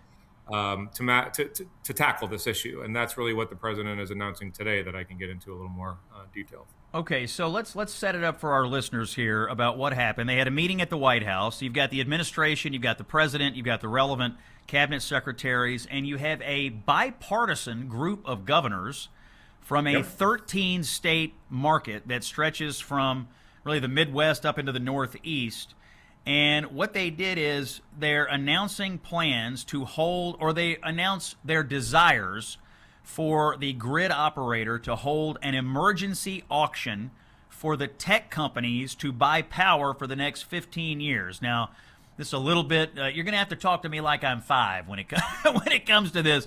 to tackle this issue. And that's really what the president is announcing today that I can get into a little more detail. Okay, so let's set it up for our listeners here about what happened. They had a meeting at the White House. You've got the administration, you've got the president, you've got the relevant cabinet secretaries, and you have a bipartisan group of governors from a 13-state market that stretches from really the Midwest up into the Northeast. And what they did is they're announcing plans to hold, or they announce their desires for the grid operator to hold an emergency auction for the tech companies to buy power for the next 15 years. Now, this is a little bit, you're going to have to talk to me like I'm 5 when it comes to this.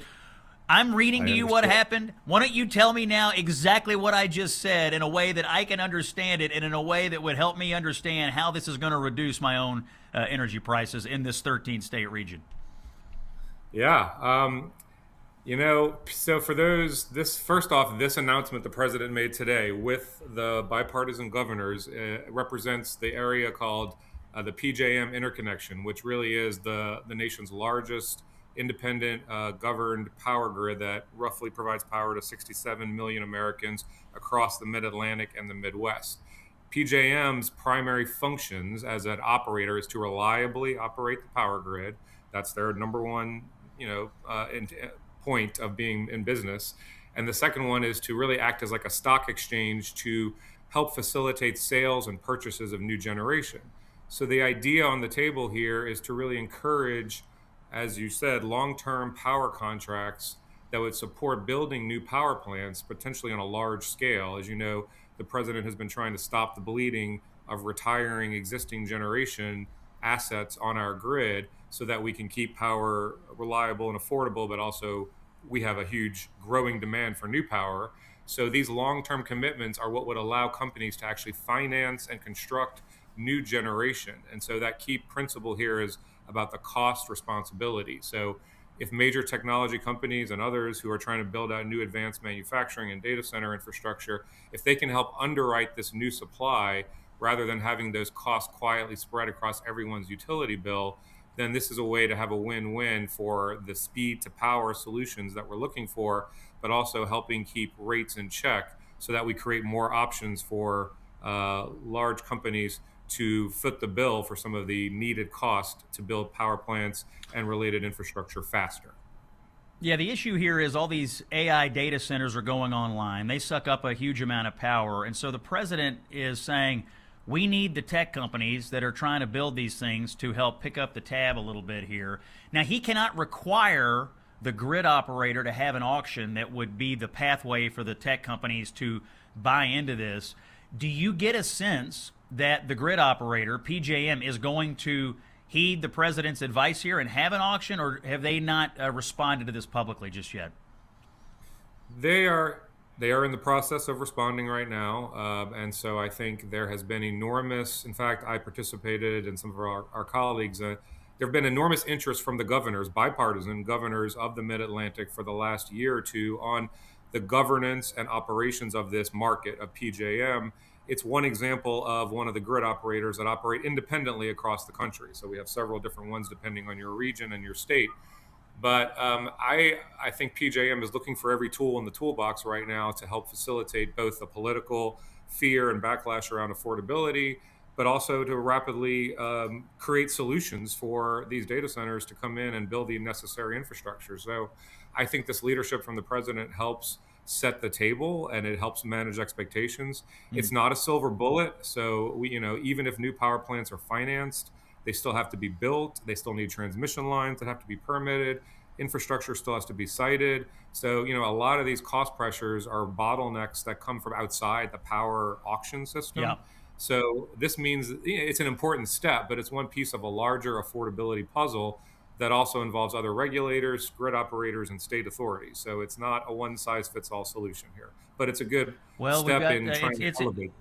I'm reading to you what happened. Why don't you tell me now exactly what I just said in a way that I can understand it and in a way that would help me understand how this is going to reduce my own energy prices in this 13-state region? Yeah. So for first off, this announcement the president made today with the bipartisan governors represents the area called the PJM interconnection, which really is the nation's largest independent governed power grid that roughly provides power to 67 million Americans across the Mid-Atlantic and the Midwest. PJM's primary functions as an operator is to reliably operate the power grid. That's their number one, point of being in business. And the second one is to really act as like a stock exchange to help facilitate sales and purchases of new generation. So the idea on the table here is to really encourage, as you said, long-term power contracts that would support building new power plants, potentially on a large scale. As you know, the president has been trying to stop the bleeding of retiring existing generation assets on our grid so that we can keep power reliable and affordable, but also we have a huge growing demand for new power. So these long-term commitments are what would allow companies to actually finance and construct new generation. And so that key principle here is about the cost responsibility. So if major technology companies and others who are trying to build out new advanced manufacturing and data center infrastructure, if they can help underwrite this new supply rather than having those costs quietly spread across everyone's utility bill, then this is a way to have a win-win for the speed to power solutions that we're looking for, but also helping keep rates in check so that we create more options for large companies to foot the bill for some of the needed cost to build power plants and related infrastructure faster. Yeah, the issue here is all these AI data centers are going online. They suck up a huge amount of power. And so the president is saying, we need the tech companies that are trying to build these things to help pick up the tab a little bit here. Now, he cannot require the grid operator to have an auction that would be the pathway for the tech companies to buy into this. Do you get a sense that the grid operator, PJM, is going to heed the president's advice here and have an auction, or have they not responded to this publicly just yet? They are in the process of responding right now, and so I think there has been enormous, in fact, I participated and some of our colleagues, there have been enormous interest from the governors, bipartisan governors of the Mid-Atlantic for the last year or two on the governance and operations of this market of PJM. It's one example of one of the grid operators that operate independently across the country. So we have several different ones depending on your region and your state. But I think PJM is looking for every tool in the toolbox right now to help facilitate both the political fear and backlash around affordability, but also to rapidly create solutions for these data centers to come in and build the necessary infrastructure. So I think this leadership from the president helps set the table and it helps manage expectations. It's not a silver bullet. So we, even if new power plants are financed, they still have to be built. They still need transmission lines that have to be permitted. Infrastructure still has to be sited. So, a lot of these cost pressures are bottlenecks that come from outside the power auction system. Yeah. So this means it's an important step, but it's one piece of a larger affordability puzzle that also involves other regulators, grid operators, and state authorities. So it's not a one-size-fits-all solution here, but it's a good step in trying to elevate.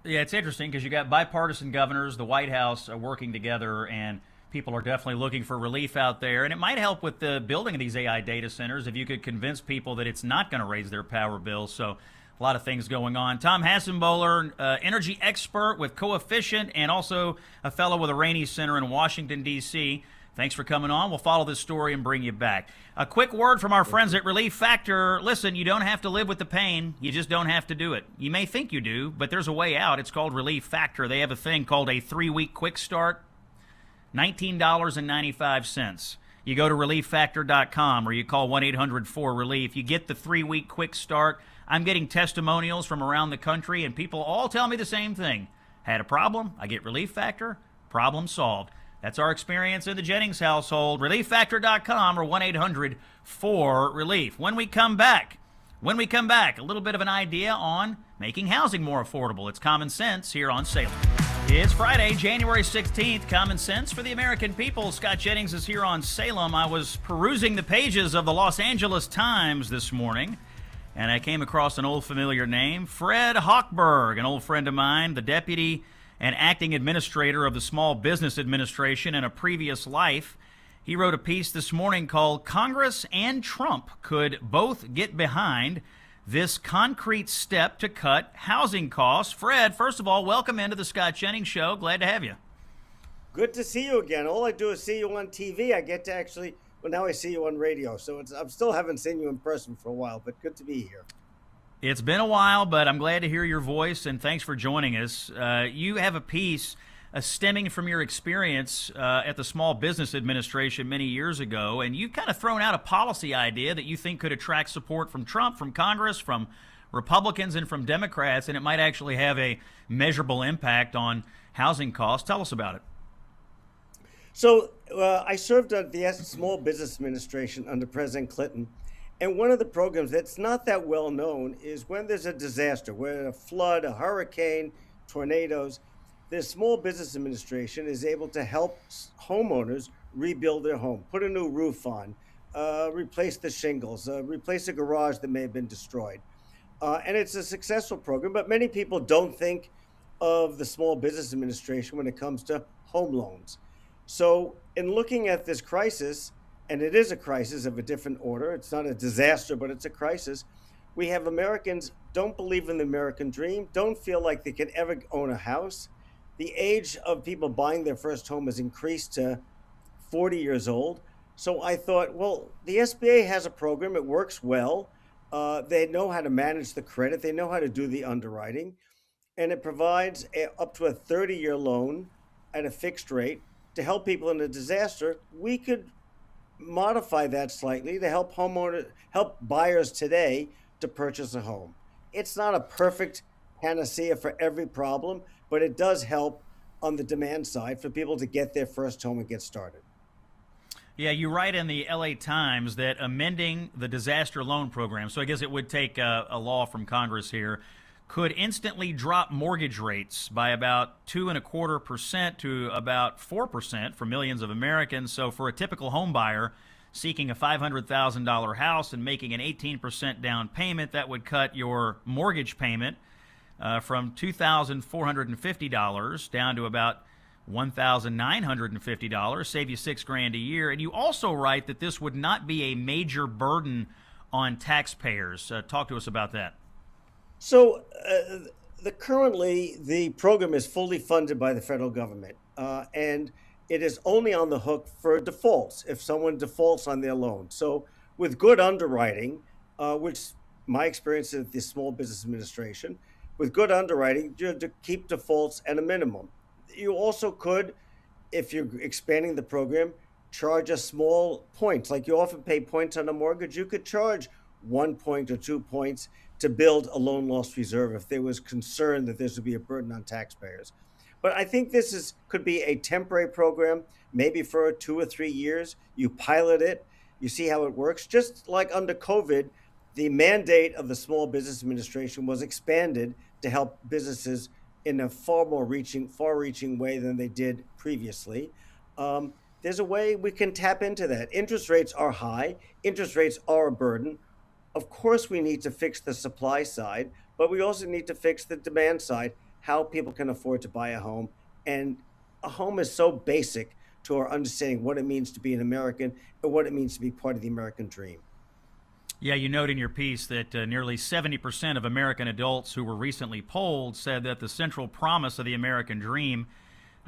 Yeah, it's interesting because you got bipartisan governors, the White House working together, and people are definitely looking for relief out there. And it might help with the building of these AI data centers if you could convince people that it's not going to raise their power bills. So a lot of things going on. Tom Hassenbohler, energy expert with Coefficient and also a fellow with the Rainey Center in Washington, D.C. Thanks for coming on. We'll follow this story and bring you back. A quick word from our friends at Relief Factor. Listen, you don't have to live with the pain. You just don't have to do it. You may think you do, but there's a way out. It's called Relief Factor. They have a thing called a 3-week quick start, $19.95. You go to relieffactor.com or you call 1-800-4RELIEF. You get the 3-week quick start. I'm getting testimonials from around the country, and people all tell me the same thing. Had a problem, I get Relief Factor, problem solved. That's our experience in the Jennings household. ReliefFactor.com or 1-800-4RELIEF. When we come back, a little bit of an idea on making housing more affordable. It's Common Sense here on Salem. It's Friday, January 16th. Common Sense for the American people. Scott Jennings is here on Salem. I was perusing the pages of the Los Angeles Times this morning, and I came across an old familiar name, Fred Hochberg, an old friend of mine, the deputy and acting administrator of the Small Business Administration in a previous life. He wrote a piece this morning called Congress and Trump Could Both Get Behind This Concrete Step to Cut Housing Costs. Fred, first of all, welcome into the Scott Jennings Show. Glad to have you. Good to see you again. All I do is see you on TV. I get to actually, well, now I see you on radio. So I still haven't seen you in person for a while, but good to be here. It's been a while, but I'm glad to hear your voice, and thanks for joining us. You have a piece stemming from your experience at the Small Business Administration many years ago, and you've kind of thrown out a policy idea that you think could attract support from Trump, from Congress, from Republicans, and from Democrats, and it might actually have a measurable impact on housing costs. Tell us about it. So I served at the Small Business Administration under President Clinton. And one of the programs that's not that well known is when there's a disaster, whether a flood, a hurricane, tornadoes, the Small Business Administration is able to help homeowners rebuild their home, put a new roof on, replace the shingles, replace a garage that may have been destroyed. And it's a successful program, but many people don't think of the Small Business Administration when it comes to home loans. So in looking at this crisis, and it is a crisis of a different order. It's not a disaster, but it's a crisis. We have Americans don't believe in the American dream, don't feel like they can ever own a house. The age of people buying their first home has increased to 40 years old. So I thought, well, the SBA has a program. It works well. They know how to manage the credit. They know how to do the underwriting. And it provides up to a 30-year loan at a fixed rate to help people in a disaster. We could modify that slightly to help buyers today to purchase a home. It's not a perfect panacea for every problem, but it does help on the demand side for people to get their first home and get started. Yeah, you write in the LA Times that amending the disaster loan program, so I guess it would take a law from Congress here, could instantly drop mortgage rates by about 2.25% to about 4% for millions of Americans. So for a typical home buyer seeking a $500,000 house and making an 18% down payment, that would cut your mortgage payment from $2,450 down to about $1,950, save you $6,000 a year. And you also write that this would not be a major burden on taxpayers. Talk to us about that. So currently the program is fully funded by the federal government, and it is only on the hook for defaults if someone defaults on their loan. So with good underwriting, which my experience at the Small Business Administration, with good underwriting, you have to keep defaults at a minimum. You also could, if you're expanding the program, charge a small points. Like you often pay points on a mortgage, you could charge 1 point or 2 points to build a loan loss reserve if there was concern that this would be a burden on taxpayers. But I think this could be a temporary program, maybe for 2 or 3 years. You pilot it, you see how it works. Just like under COVID, the mandate of the Small Business Administration was expanded to help businesses in a far-reaching way than they did previously. There's a way we can tap into that. Interest rates are high. Interest rates are a burden. Of course, we need to fix the supply side, but we also need to fix the demand side, how people can afford to buy a home. And a home is so basic to our understanding what it means to be an American and what it means to be part of the American dream. Yeah, you note in your piece that nearly 70% of American adults who were recently polled said that the central promise of the American dream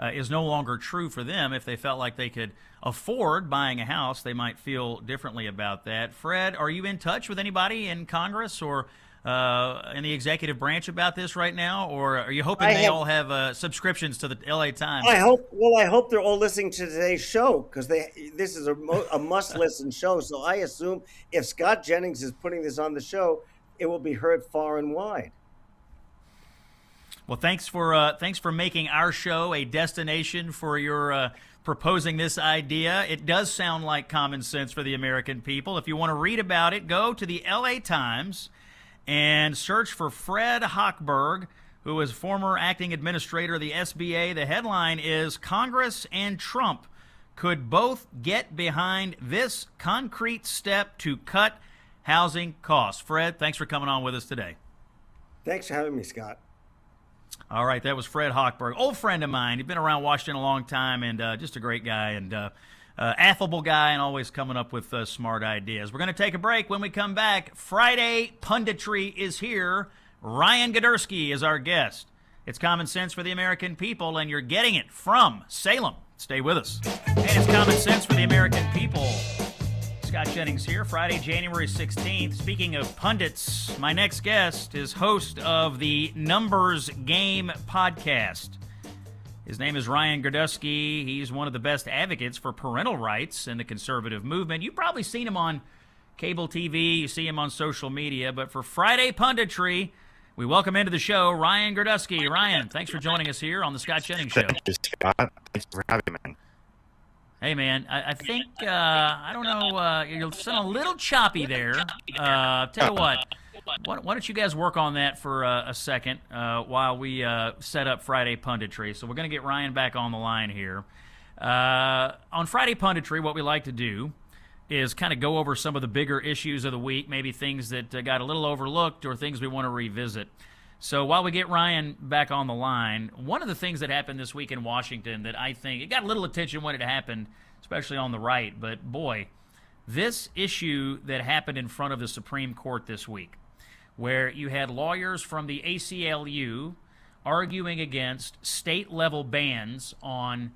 is no longer true for them. If they felt like they could afford buying a house, they might feel differently about that. Fred, are you in touch with anybody in Congress or in the executive branch about this right now, or are you hoping they all have subscriptions to the LA Times? I hope they're all listening to today's show, because this is a must-listen show. So I assume if Scott Jennings is putting this on the show, it will be heard far and wide. Well, thanks for making our show a destination for your proposing this idea. It does sound like common sense for the American people. If you want to read about it, go to the LA Times and search for Fred Hochberg, who is former acting administrator of the SBA. The headline is "Congress and Trump could both get behind this concrete step to cut housing costs." Fred, thanks for coming on with us today. Thanks for having me, Scott. All right, that was Fred Hochberg, old friend of mine. He's been around Washington a long time, and just a great guy, and affable guy, and always coming up with smart ideas. We're going to take a break. When we come back, Friday Punditry is here. Ryan Godersky is our guest. It's Common Sense for the American People, and you're getting it from Salem. Stay with us. And it's Common Sense for the American People. Scott Jennings here, Friday, January 16th. Speaking of pundits, my next guest is host of the Numbers Game podcast. His name is Ryan Godersky. He's one of the best advocates for parental rights in the conservative movement. You've probably seen him on cable TV. You see him on social media. But for Friday Punditry, we welcome into the show Ryan Godersky. Ryan, thanks for joining us here on the Scott Jennings Show. Thank you, Scott. Thanks for having me. Hey, man, I think, I don't know, you're sounding a little choppy there. Tell you what, why don't you guys work on that for a second while we set up Friday Punditry. So we're going to get Ryan back on the line here. On Friday Punditry, what we like to do is kind of go over some of the bigger issues of the week, maybe things that got a little overlooked or things we want to revisit. So while we get Ryan back on the line, one of the things that happened this week in Washington that I think, it got a little attention when it happened, especially on the right, but boy, this issue that happened in front of the Supreme Court this week, where you had lawyers from the ACLU arguing against state-level bans on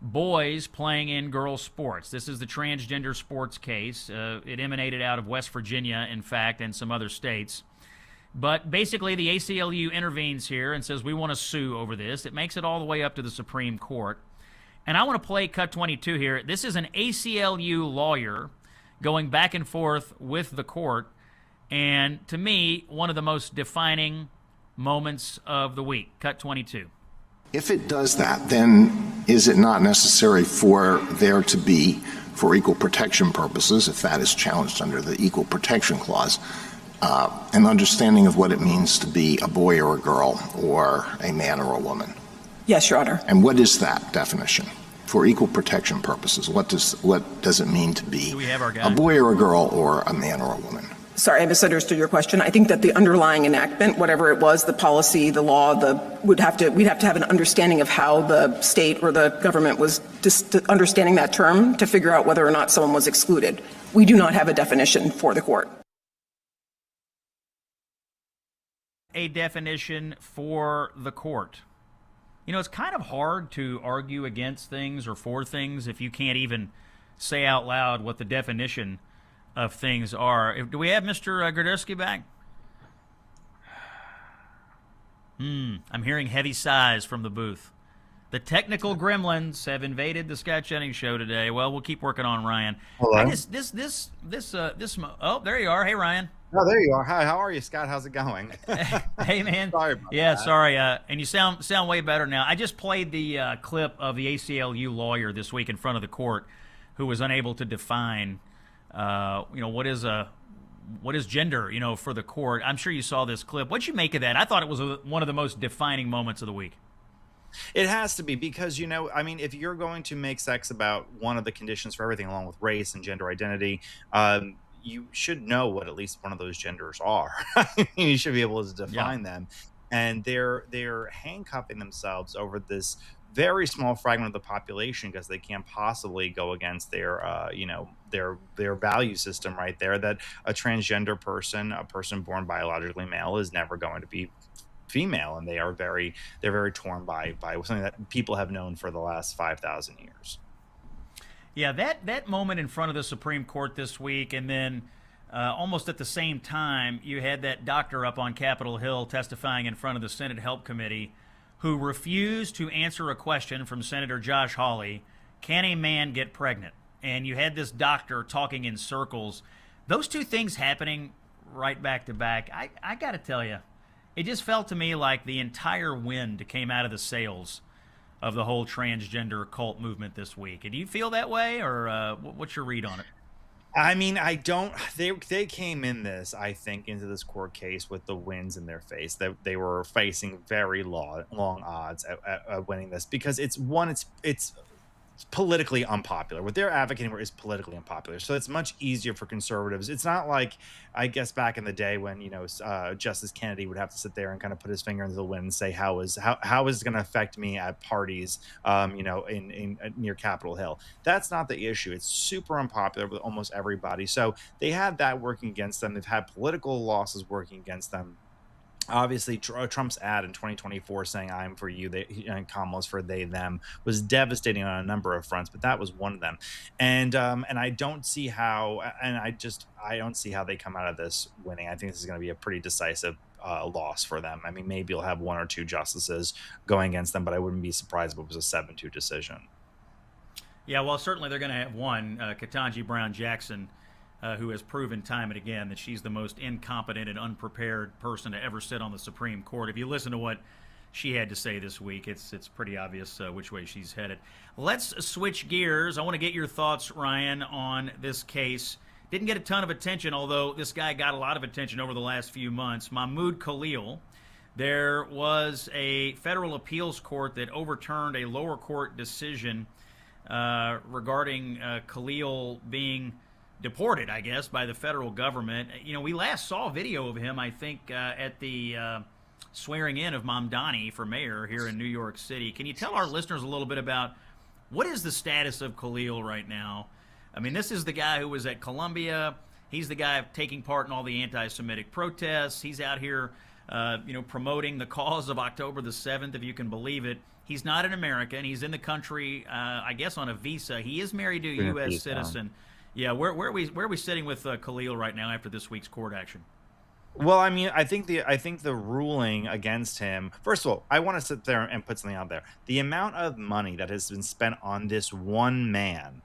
boys playing in girls' sports. This is the transgender sports case. It emanated out of West Virginia, in fact, and some other states. But basically, the ACLU intervenes here and says, we want to sue over this. It makes it all the way up to the Supreme Court. And I want to play cut 22 here. This is an ACLU lawyer going back and forth with the court. And to me, one of the most defining moments of the week. Cut 22. If it does that, then is it not necessary for there to be, for equal protection purposes, if that is challenged under the Equal Protection Clause, an understanding of what it means to be a boy or a girl or a man or a woman? Yes, Your Honor. And what is that definition? For equal protection purposes, what does it mean to be a boy or a girl or a man or a woman? Sorry, I misunderstood your question. I think that the underlying enactment, whatever it was, the policy, the law, we'd have to have an understanding of how the state or the government was understanding that term to figure out whether or not someone was excluded. We do not have a definition for the court. a definition for the court? You know, it's kind of hard to argue against things or for things if you can't even say out loud what the definition of things are. Do we have Mr. Gradowski back? I'm hearing heavy sighs from the booth. The technical gremlins have invaded the Scott Jennings show today. Well, we'll keep working on Ryan. Hello. Oh, there you are. Hey, Ryan. Oh, there you are. Hi, how are you, Scott? How's it going? Hey, man. Sorry about that. Sorry. And you sound way better now. I just played the clip of the ACLU lawyer this week in front of the court, who was unable to define, what is gender, for the court. I'm sure you saw this clip. What'd you make of that? I thought it was one of the most defining moments of the week. It has to be because, if you're going to make sex about one of the conditions for everything along with race and gender identity, you should know what at least one of those genders are. You should be able to define them. And they're handcuffing themselves over this very small fragment of the population because they can't possibly go against their value system right there, that a transgender person, a person born biologically male, is never going to be female, and they're very torn by something that people have known for the last 5,000 years. Yeah, that moment in front of the Supreme Court this week, and then almost at the same time, you had that doctor up on Capitol Hill testifying in front of the Senate Help Committee who refused to answer a question from Senator Josh Hawley, can a man get pregnant? And you had this doctor talking in circles. Those two things happening right back to back, I got to tell you, it just felt to me like the entire wind came out of the sails of the whole transgender cult movement this week. Do you feel that way, or what's your read on it? I don't. They came in this, I think, into this court case with the winds in their face. That they were facing very long odds at winning this because it's politically unpopular. What they're advocating for is politically unpopular. So it's much easier for conservatives. It's not like, I guess, back in the day when, Justice Kennedy would have to sit there and kind of put his finger into the wind and say, how is it going to affect me at parties, in near Capitol Hill? That's not the issue. It's super unpopular with almost everybody. So they had that working against them. They've had political losses working against them. Obviously, Trump's ad in 2024 saying "I'm for you," and Kamala's for they, them, was devastating on a number of fronts, but that was one of them. And I don't see how, I don't see how they come out of this winning. I think this is going to be a pretty decisive loss for them. I mean, maybe you'll have one or two justices going against them, but I wouldn't be surprised if it was a 7-2 decision. Yeah, well, certainly they're going to have one, Ketanji Brown Jackson, who has proven time and again that she's the most incompetent and unprepared person to ever sit on the Supreme Court. If you listen to what she had to say this week, it's pretty obvious which way she's headed. Let's switch gears. I want to get your thoughts, Ryan, on this case. Didn't get a ton of attention, although this guy got a lot of attention over the last few months. Mahmoud Khalil. There was a federal appeals court that overturned a lower court decision regarding Khalil being deported, I guess, by the federal government. We last saw a video of him, I think, at the swearing in of Mamdani for mayor here in New York City. Can you tell our listeners a little bit about what is the status of Khalil right now? I mean, this is the guy who was at Columbia. He's the guy taking part in all the anti-Semitic protests. He's out here, promoting the cause of October the 7th, if you can believe it. He's not an American. He's in the country, I guess, on a visa. He is married to a U.S. citizen. Yeah, where are we sitting with Khalil right now after this week's court action? Well, I mean, I think the ruling against him. First of all, I want to sit there and put something out there. The amount of money that has been spent on this one man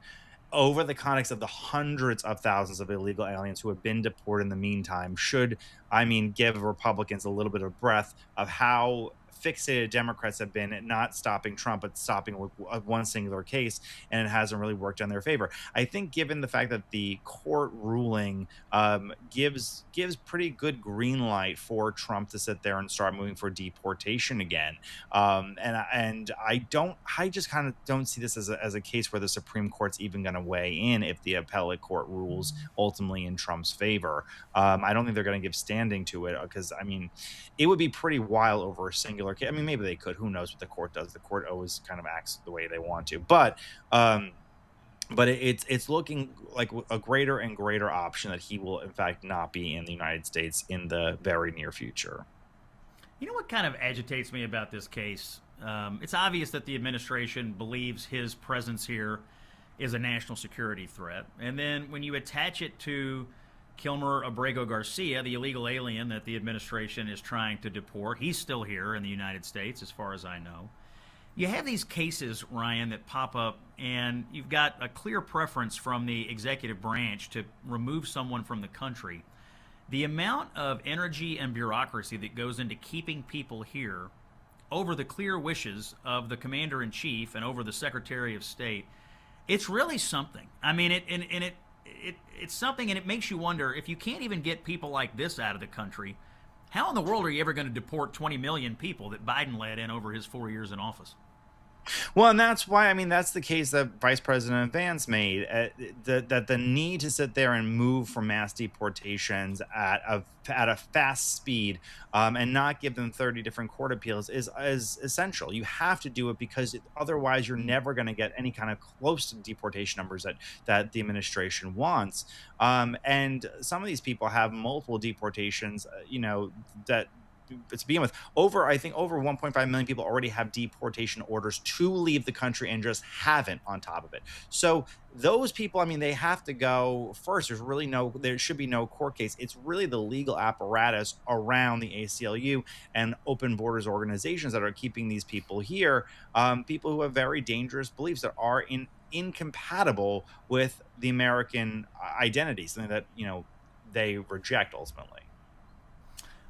over the context of the hundreds of thousands of illegal aliens who have been deported in the meantime should, give Republicans a little bit of breath of how fixated Democrats have been at not stopping Trump, but stopping with one singular case, and it hasn't really worked in their favor. I think given the fact that the court ruling gives pretty good green light for Trump to sit there and start moving for deportation again. And I just kind of don't see this as a case where the Supreme Court's even going to weigh in if the appellate court rules ultimately in Trump's favor. I don't think they're going to give standing to it because, it would be pretty wild over a singular case. Maybe they could. Who knows what the court does? The court always kind of acts the way they want to. But it's looking like a greater and greater option that he will, in fact, not be in the United States in the very near future. You know what kind of agitates me about this case? It's obvious that the administration believes his presence here is a national security threat. And then when you attach it to Kilmer Abrego Garcia, the illegal alien that the administration is trying to deport, he's still here in the United States, as far as I know. You have these cases, Ryan, that pop up, and you've got a clear preference from the executive branch to remove someone from the country. The amount of energy and bureaucracy that goes into keeping people here over the clear wishes of the commander-in-chief and over the Secretary of State, it's really something. I mean, it's something, and it makes you wonder, if you can't even get people like this out of the country, how in the world are you ever going to deport 20 million people that Biden led in over his 4 years in office? Well, and that's why, I mean, that's the case that Vice President Vance made, that the need to sit there and move for mass deportations at a fast speed and not give them 30 different court appeals is essential. You have to do it because otherwise you're never going to get any kind of close to deportation numbers that the administration wants. And some of these people have multiple deportations, that to begin with, I think over 1.5 million people already have deportation orders to leave the country and just haven't on top of it. So those people, I mean, they have to go first. There should be no court case. It's really the legal apparatus around the ACLU and open borders organizations that are keeping these people here, people who have very dangerous beliefs that are incompatible with the American identity, something that, they reject ultimately.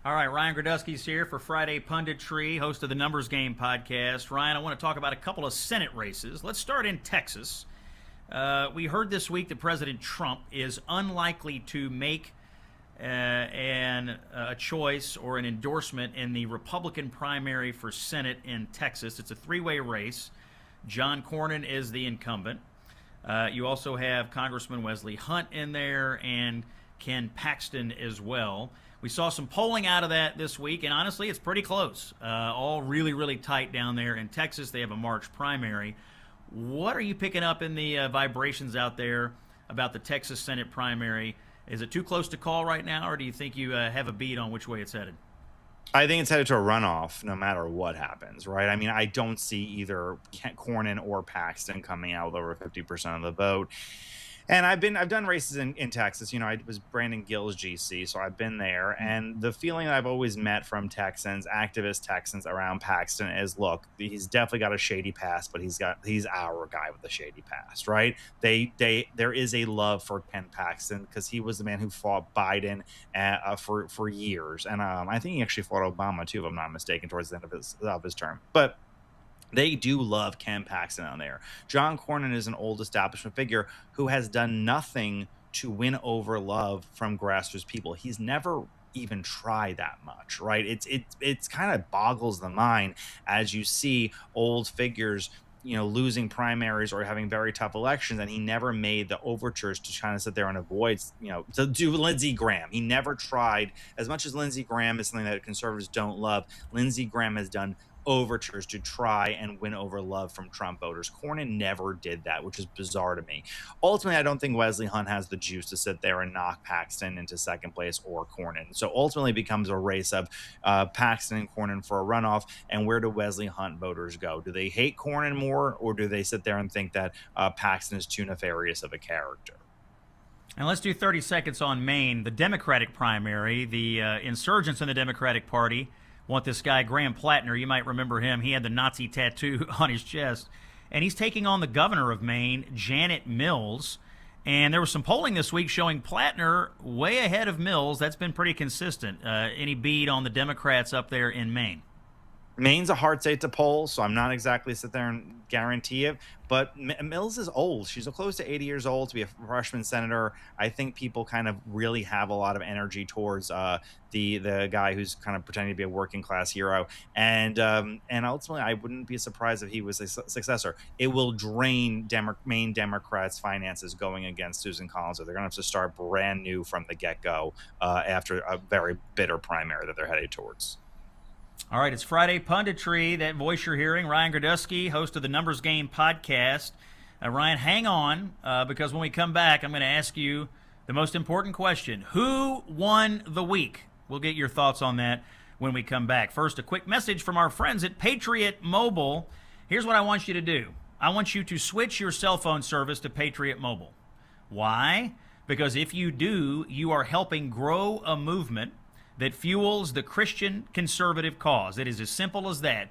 All right, Ryan Gradusky's here for Friday Punditry, host of the Numbers Game podcast. Ryan, I want to talk about a couple of Senate races. Let's start in Texas. We heard this week that President Trump is unlikely to make a choice or an endorsement in the Republican primary for Senate in Texas. It's a three-way race. John Cornyn is the incumbent. You also have Congressman Wesley Hunt in there and Ken Paxton as well. We saw some polling out of that this week, and honestly, it's pretty close. All really, really tight down there in Texas. They have a March primary. What are you picking up in the vibrations out there about the Texas Senate primary? Is it too close to call right now, or do you think you have a beat on which way it's headed? I think it's headed to a runoff no matter what happens, right? I mean, I don't see either Cornyn or Paxton coming out with over 50% of the vote. And I've done races in Texas. I was Brandon Gill's GC, so I've been there. And the feeling that I've always met from Texans, activist Texans around Paxton is, look, he's definitely got a shady past, but he's our guy with the shady past, right? There is a love for Ken Paxton because he was the man who fought Biden for years, and I think he actually fought Obama too, if I'm not mistaken, towards the end of his term. But they do love Ken Paxton on there. John Cornyn is an old establishment figure who has done nothing to win over love from grassroots people. He's never even tried that much, right? It's kind of boggles the mind as you see old figures, losing primaries or having very tough elections, and he never made the overtures to try to sit there and avoid, to do Lindsey Graham. He never tried, as much as Lindsey Graham is something that conservatives don't love. Lindsey Graham has done overtures to try and win over love from Trump voters. Cornyn never did that, which is bizarre to me. Ultimately, I don't think Wesley Hunt has the juice to sit there and knock Paxton into second place or Cornyn. So ultimately it becomes a race of Paxton and Cornyn for a runoff. And where do Wesley Hunt voters go? Do they hate Cornyn more, or do they sit there and think that Paxton is too nefarious of a character? And let's do 30 seconds on Maine, the Democratic primary. The insurgents in the Democratic Party want this guy, Graham Plattner. You might remember him. He had the Nazi tattoo on his chest. And he's taking on the governor of Maine, Janet Mills. And there was some polling this week showing Plattner way ahead of Mills. That's been pretty consistent. Any bead on the Democrats up there in Maine? Maine's a hard state to poll, so I'm not exactly sit there and guarantee it. But Mills is old. She's close to 80 years old to be a freshman senator. I think people kind of really have a lot of energy towards the guy who's kind of pretending to be a working class hero. And ultimately, I wouldn't be surprised if he was a successor. It will drain Maine Democrats' finances going against Susan Collins. So they're going to have to start brand new from the get-go after a very bitter primary that they're headed towards. All right, it's Friday Punditry. That voice you're hearing, Ryan Gradusky, host of the Numbers Game podcast. Ryan, hang on, because when we come back, I'm going to ask you the most important question. Who won the week? We'll get your thoughts on that when we come back. First, a quick message from our friends at Patriot Mobile. Here's what I want you to do. I want you to switch your cell phone service to Patriot Mobile. Why? Because if you do, you are helping grow a movement that fuels the Christian conservative cause. It is as simple as that.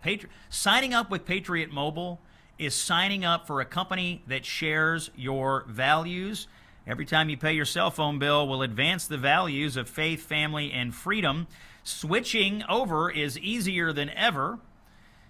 Signing up with Patriot Mobile is signing up for a company that shares your values. Every time you pay your cell phone bill will advance the values of faith, family, and freedom. Switching over is easier than ever.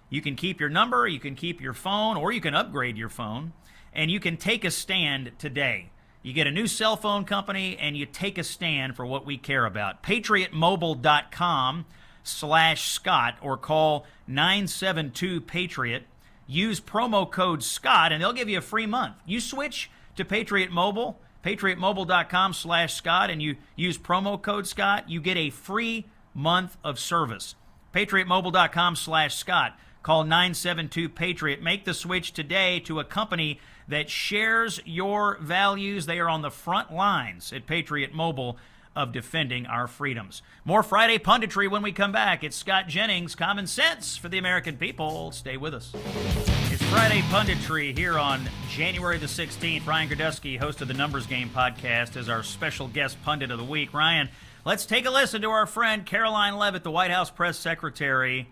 You can keep your number, you can keep your phone, or you can upgrade your phone, and you can take a stand today. You get a new cell phone company, and you take a stand for what we care about. PatriotMobile.com/Scott or call 972-PATRIOT. Use promo code Scott, and they'll give you a free month. You switch to Patriot Mobile, PatriotMobile.com/Scott, and you use promo code Scott, you get a free month of service. PatriotMobile.com/Scott. Call 972-PATRIOT. Make the switch today to a company that shares your values. They are on the front lines at Patriot Mobile of defending our freedoms. More Friday Punditry when we come back. It's Scott Jennings, Common Sense for the American people. Stay with us. It's Friday Punditry here on January the 16th. Ryan Gradusky, host of the Numbers Game podcast, is our special guest pundit of the week. Ryan, let's take a listen to our friend Caroline Leavitt, the White House press secretary,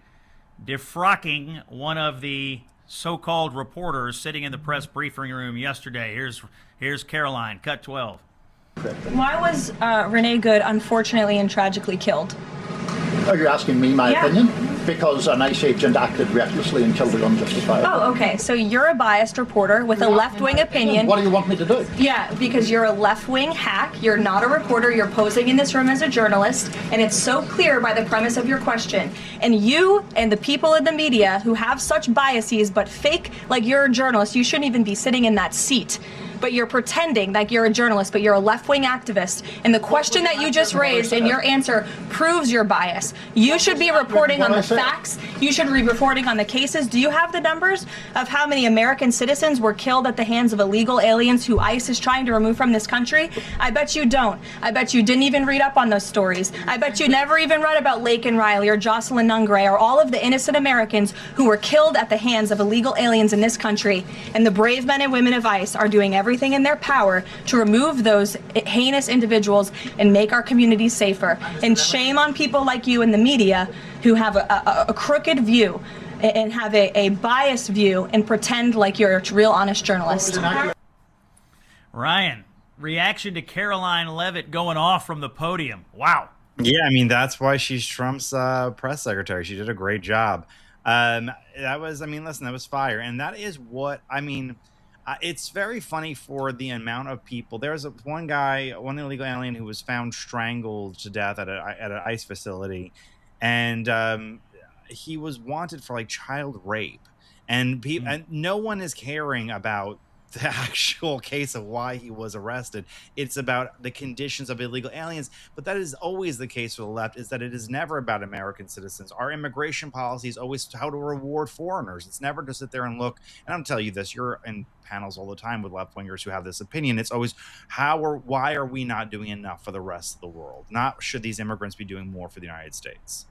defrocking one of the so-called reporters sitting in the press briefing room yesterday. Here's Caroline, cut 12. Why was Renee Good unfortunately and tragically killed? Are you asking me my opinion? Because an ICE agent acted recklessly and killed her unjustifiably. Oh, okay. So you're a biased reporter with a left-wing opinion. What do you want me to do? Yeah, because you're a left-wing hack. You're not a reporter. You're posing in this room as a journalist, and it's so clear by the premise of your question. And you and the people in the media who have such biases but fake like you're a journalist, you shouldn't even be sitting in that seat. But you're pretending like you're a journalist, but you're a left-wing activist. And the question that you just raised and your answer proves your bias. You should be reporting on the facts. You should be reporting on the cases. Do you have the numbers of how many American citizens were killed at the hands of illegal aliens who ICE is trying to remove from this country? I bet you don't. I bet you didn't even read up on those stories. I bet you never even read about Laken Riley or Jocelyn Nungray or all of the innocent Americans who were killed at the hands of illegal aliens in this country. And the brave men and women of ICE are doing everything in their power to remove those heinous individuals and make our communities safer. And shame on people like you in the media who have a crooked view and have a biased view and pretend like you're a real honest journalist. Ryan, reaction to Caroline Leavitt going off from the podium. Wow. Yeah, I mean, that's why she's Trump's press secretary. She did a great job. That was fire. And that is what, it's very funny for the amount of people. There's one illegal alien who was found strangled to death at an ICE facility, and he was wanted for child rape, and no one is caring about the actual case of why he was arrested. It's about the conditions of illegal aliens. But that is always the case for the left, is that it is never about American citizens. Our immigration policy is always how to reward foreigners. It's never to sit there and look. And I'm telling you this, you're in panels all the time with left-wingers who have this opinion. It's always why are we not doing enough for the rest of the world? Not should these immigrants be doing more for the United States?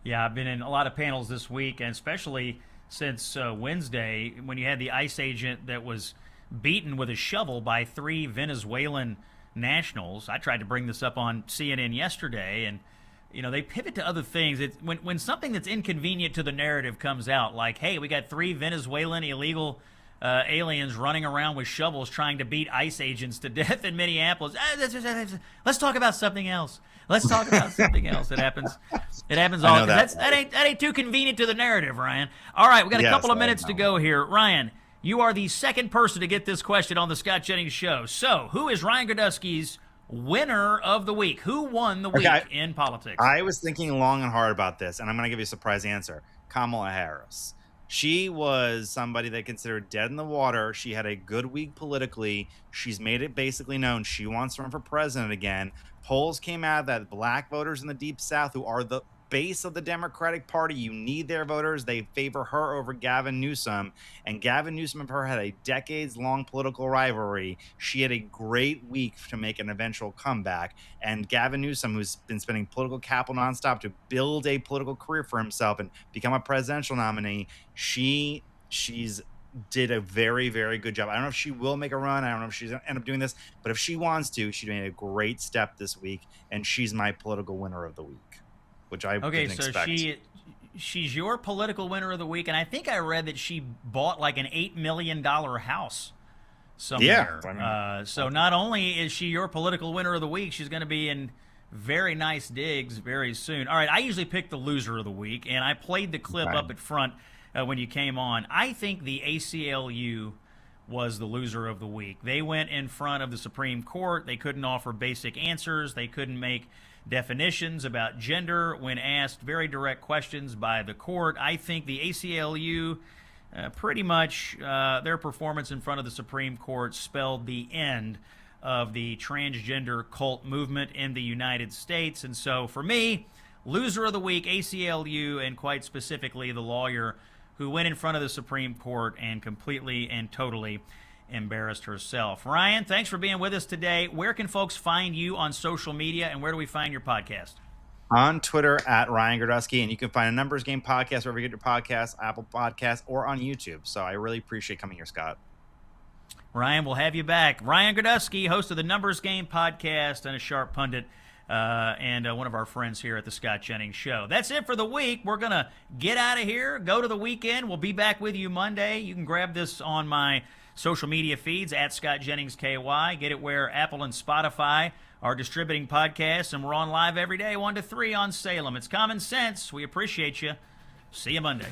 Yeah, I've been in a lot of panels this week, and especially since Wednesday, when you had the ICE agent that was beaten with a shovel by 3 Venezuelan nationals. I tried to bring this up on CNN yesterday, and they pivot to other things. It's when something that's inconvenient to the narrative comes out, like, hey, we got 3 Venezuelan illegal aliens running around with shovels trying to beat ICE agents to death in Minneapolis. Let's talk about something else. Let's talk about something else. It happens all. That ain't too convenient to the narrative, Ryan. All right, we got a couple of minutes to go here. Ryan, you are the second person to get this question on the Scott Jennings Show. So, who is Ryan Gradusky's winner of the week? Who won the week in politics? I was thinking long and hard about this, and I'm going to give you a surprise answer. Kamala Harris. She was somebody they considered dead in the water. She had a good week politically. She's made it basically known she wants to run for president again. Polls came out that black voters in the Deep South, who are the base of the Democratic Party. You need their voters. They favor her over Gavin Newsom. And Gavin Newsom and her had a decades-long political rivalry. She had a great week to make an eventual comeback. And Gavin Newsom, who's been spending political capital nonstop to build a political career for himself and become a presidential nominee, she's did a very, very good job. I don't know if she will make a run. I don't know if she's going to end up doing this. But if she wants to, she made a great step this week. And she's my political winner of the week, which I didn't expect. She's your political winner of the week. And I think I read that she bought like an $8 million house somewhere. Yeah. So not only is she your political winner of the week, she's going to be in very nice digs very soon. All right, I usually pick the loser of the week. And I played the clip up at front when you came on. I think the ACLU was the loser of the week. They went in front of the Supreme Court. They couldn't offer basic answers. They couldn't make definitions about gender when asked very direct questions by the court. I think the ACLU, pretty much their performance in front of the Supreme Court spelled the end of the transgender cult movement in the United States. And so for me, loser of the week, ACLU, and quite specifically the lawyer who went in front of the Supreme Court and completely and totally embarrassed herself. Ryan, thanks for being with us today. Where can folks find you on social media, and where do we find your podcast? On Twitter at Ryan Grodowski, and you can find a Numbers Game podcast wherever you get your podcasts, Apple Podcasts, or on YouTube. So I really appreciate coming here, Scott. Ryan, we'll have you back. Ryan Grodowski, host of the Numbers Game podcast and a sharp pundit, and one of our friends here at the Scott Jennings Show. That's it for the week. We're going to get out of here, go to the weekend. We'll be back with you Monday. You can grab this on my social media feeds at Scott Jennings KY. Get it where Apple and Spotify are distributing podcasts, and we're on live every day, 1 to 3 on Salem. It's common sense. We appreciate you. See you Monday.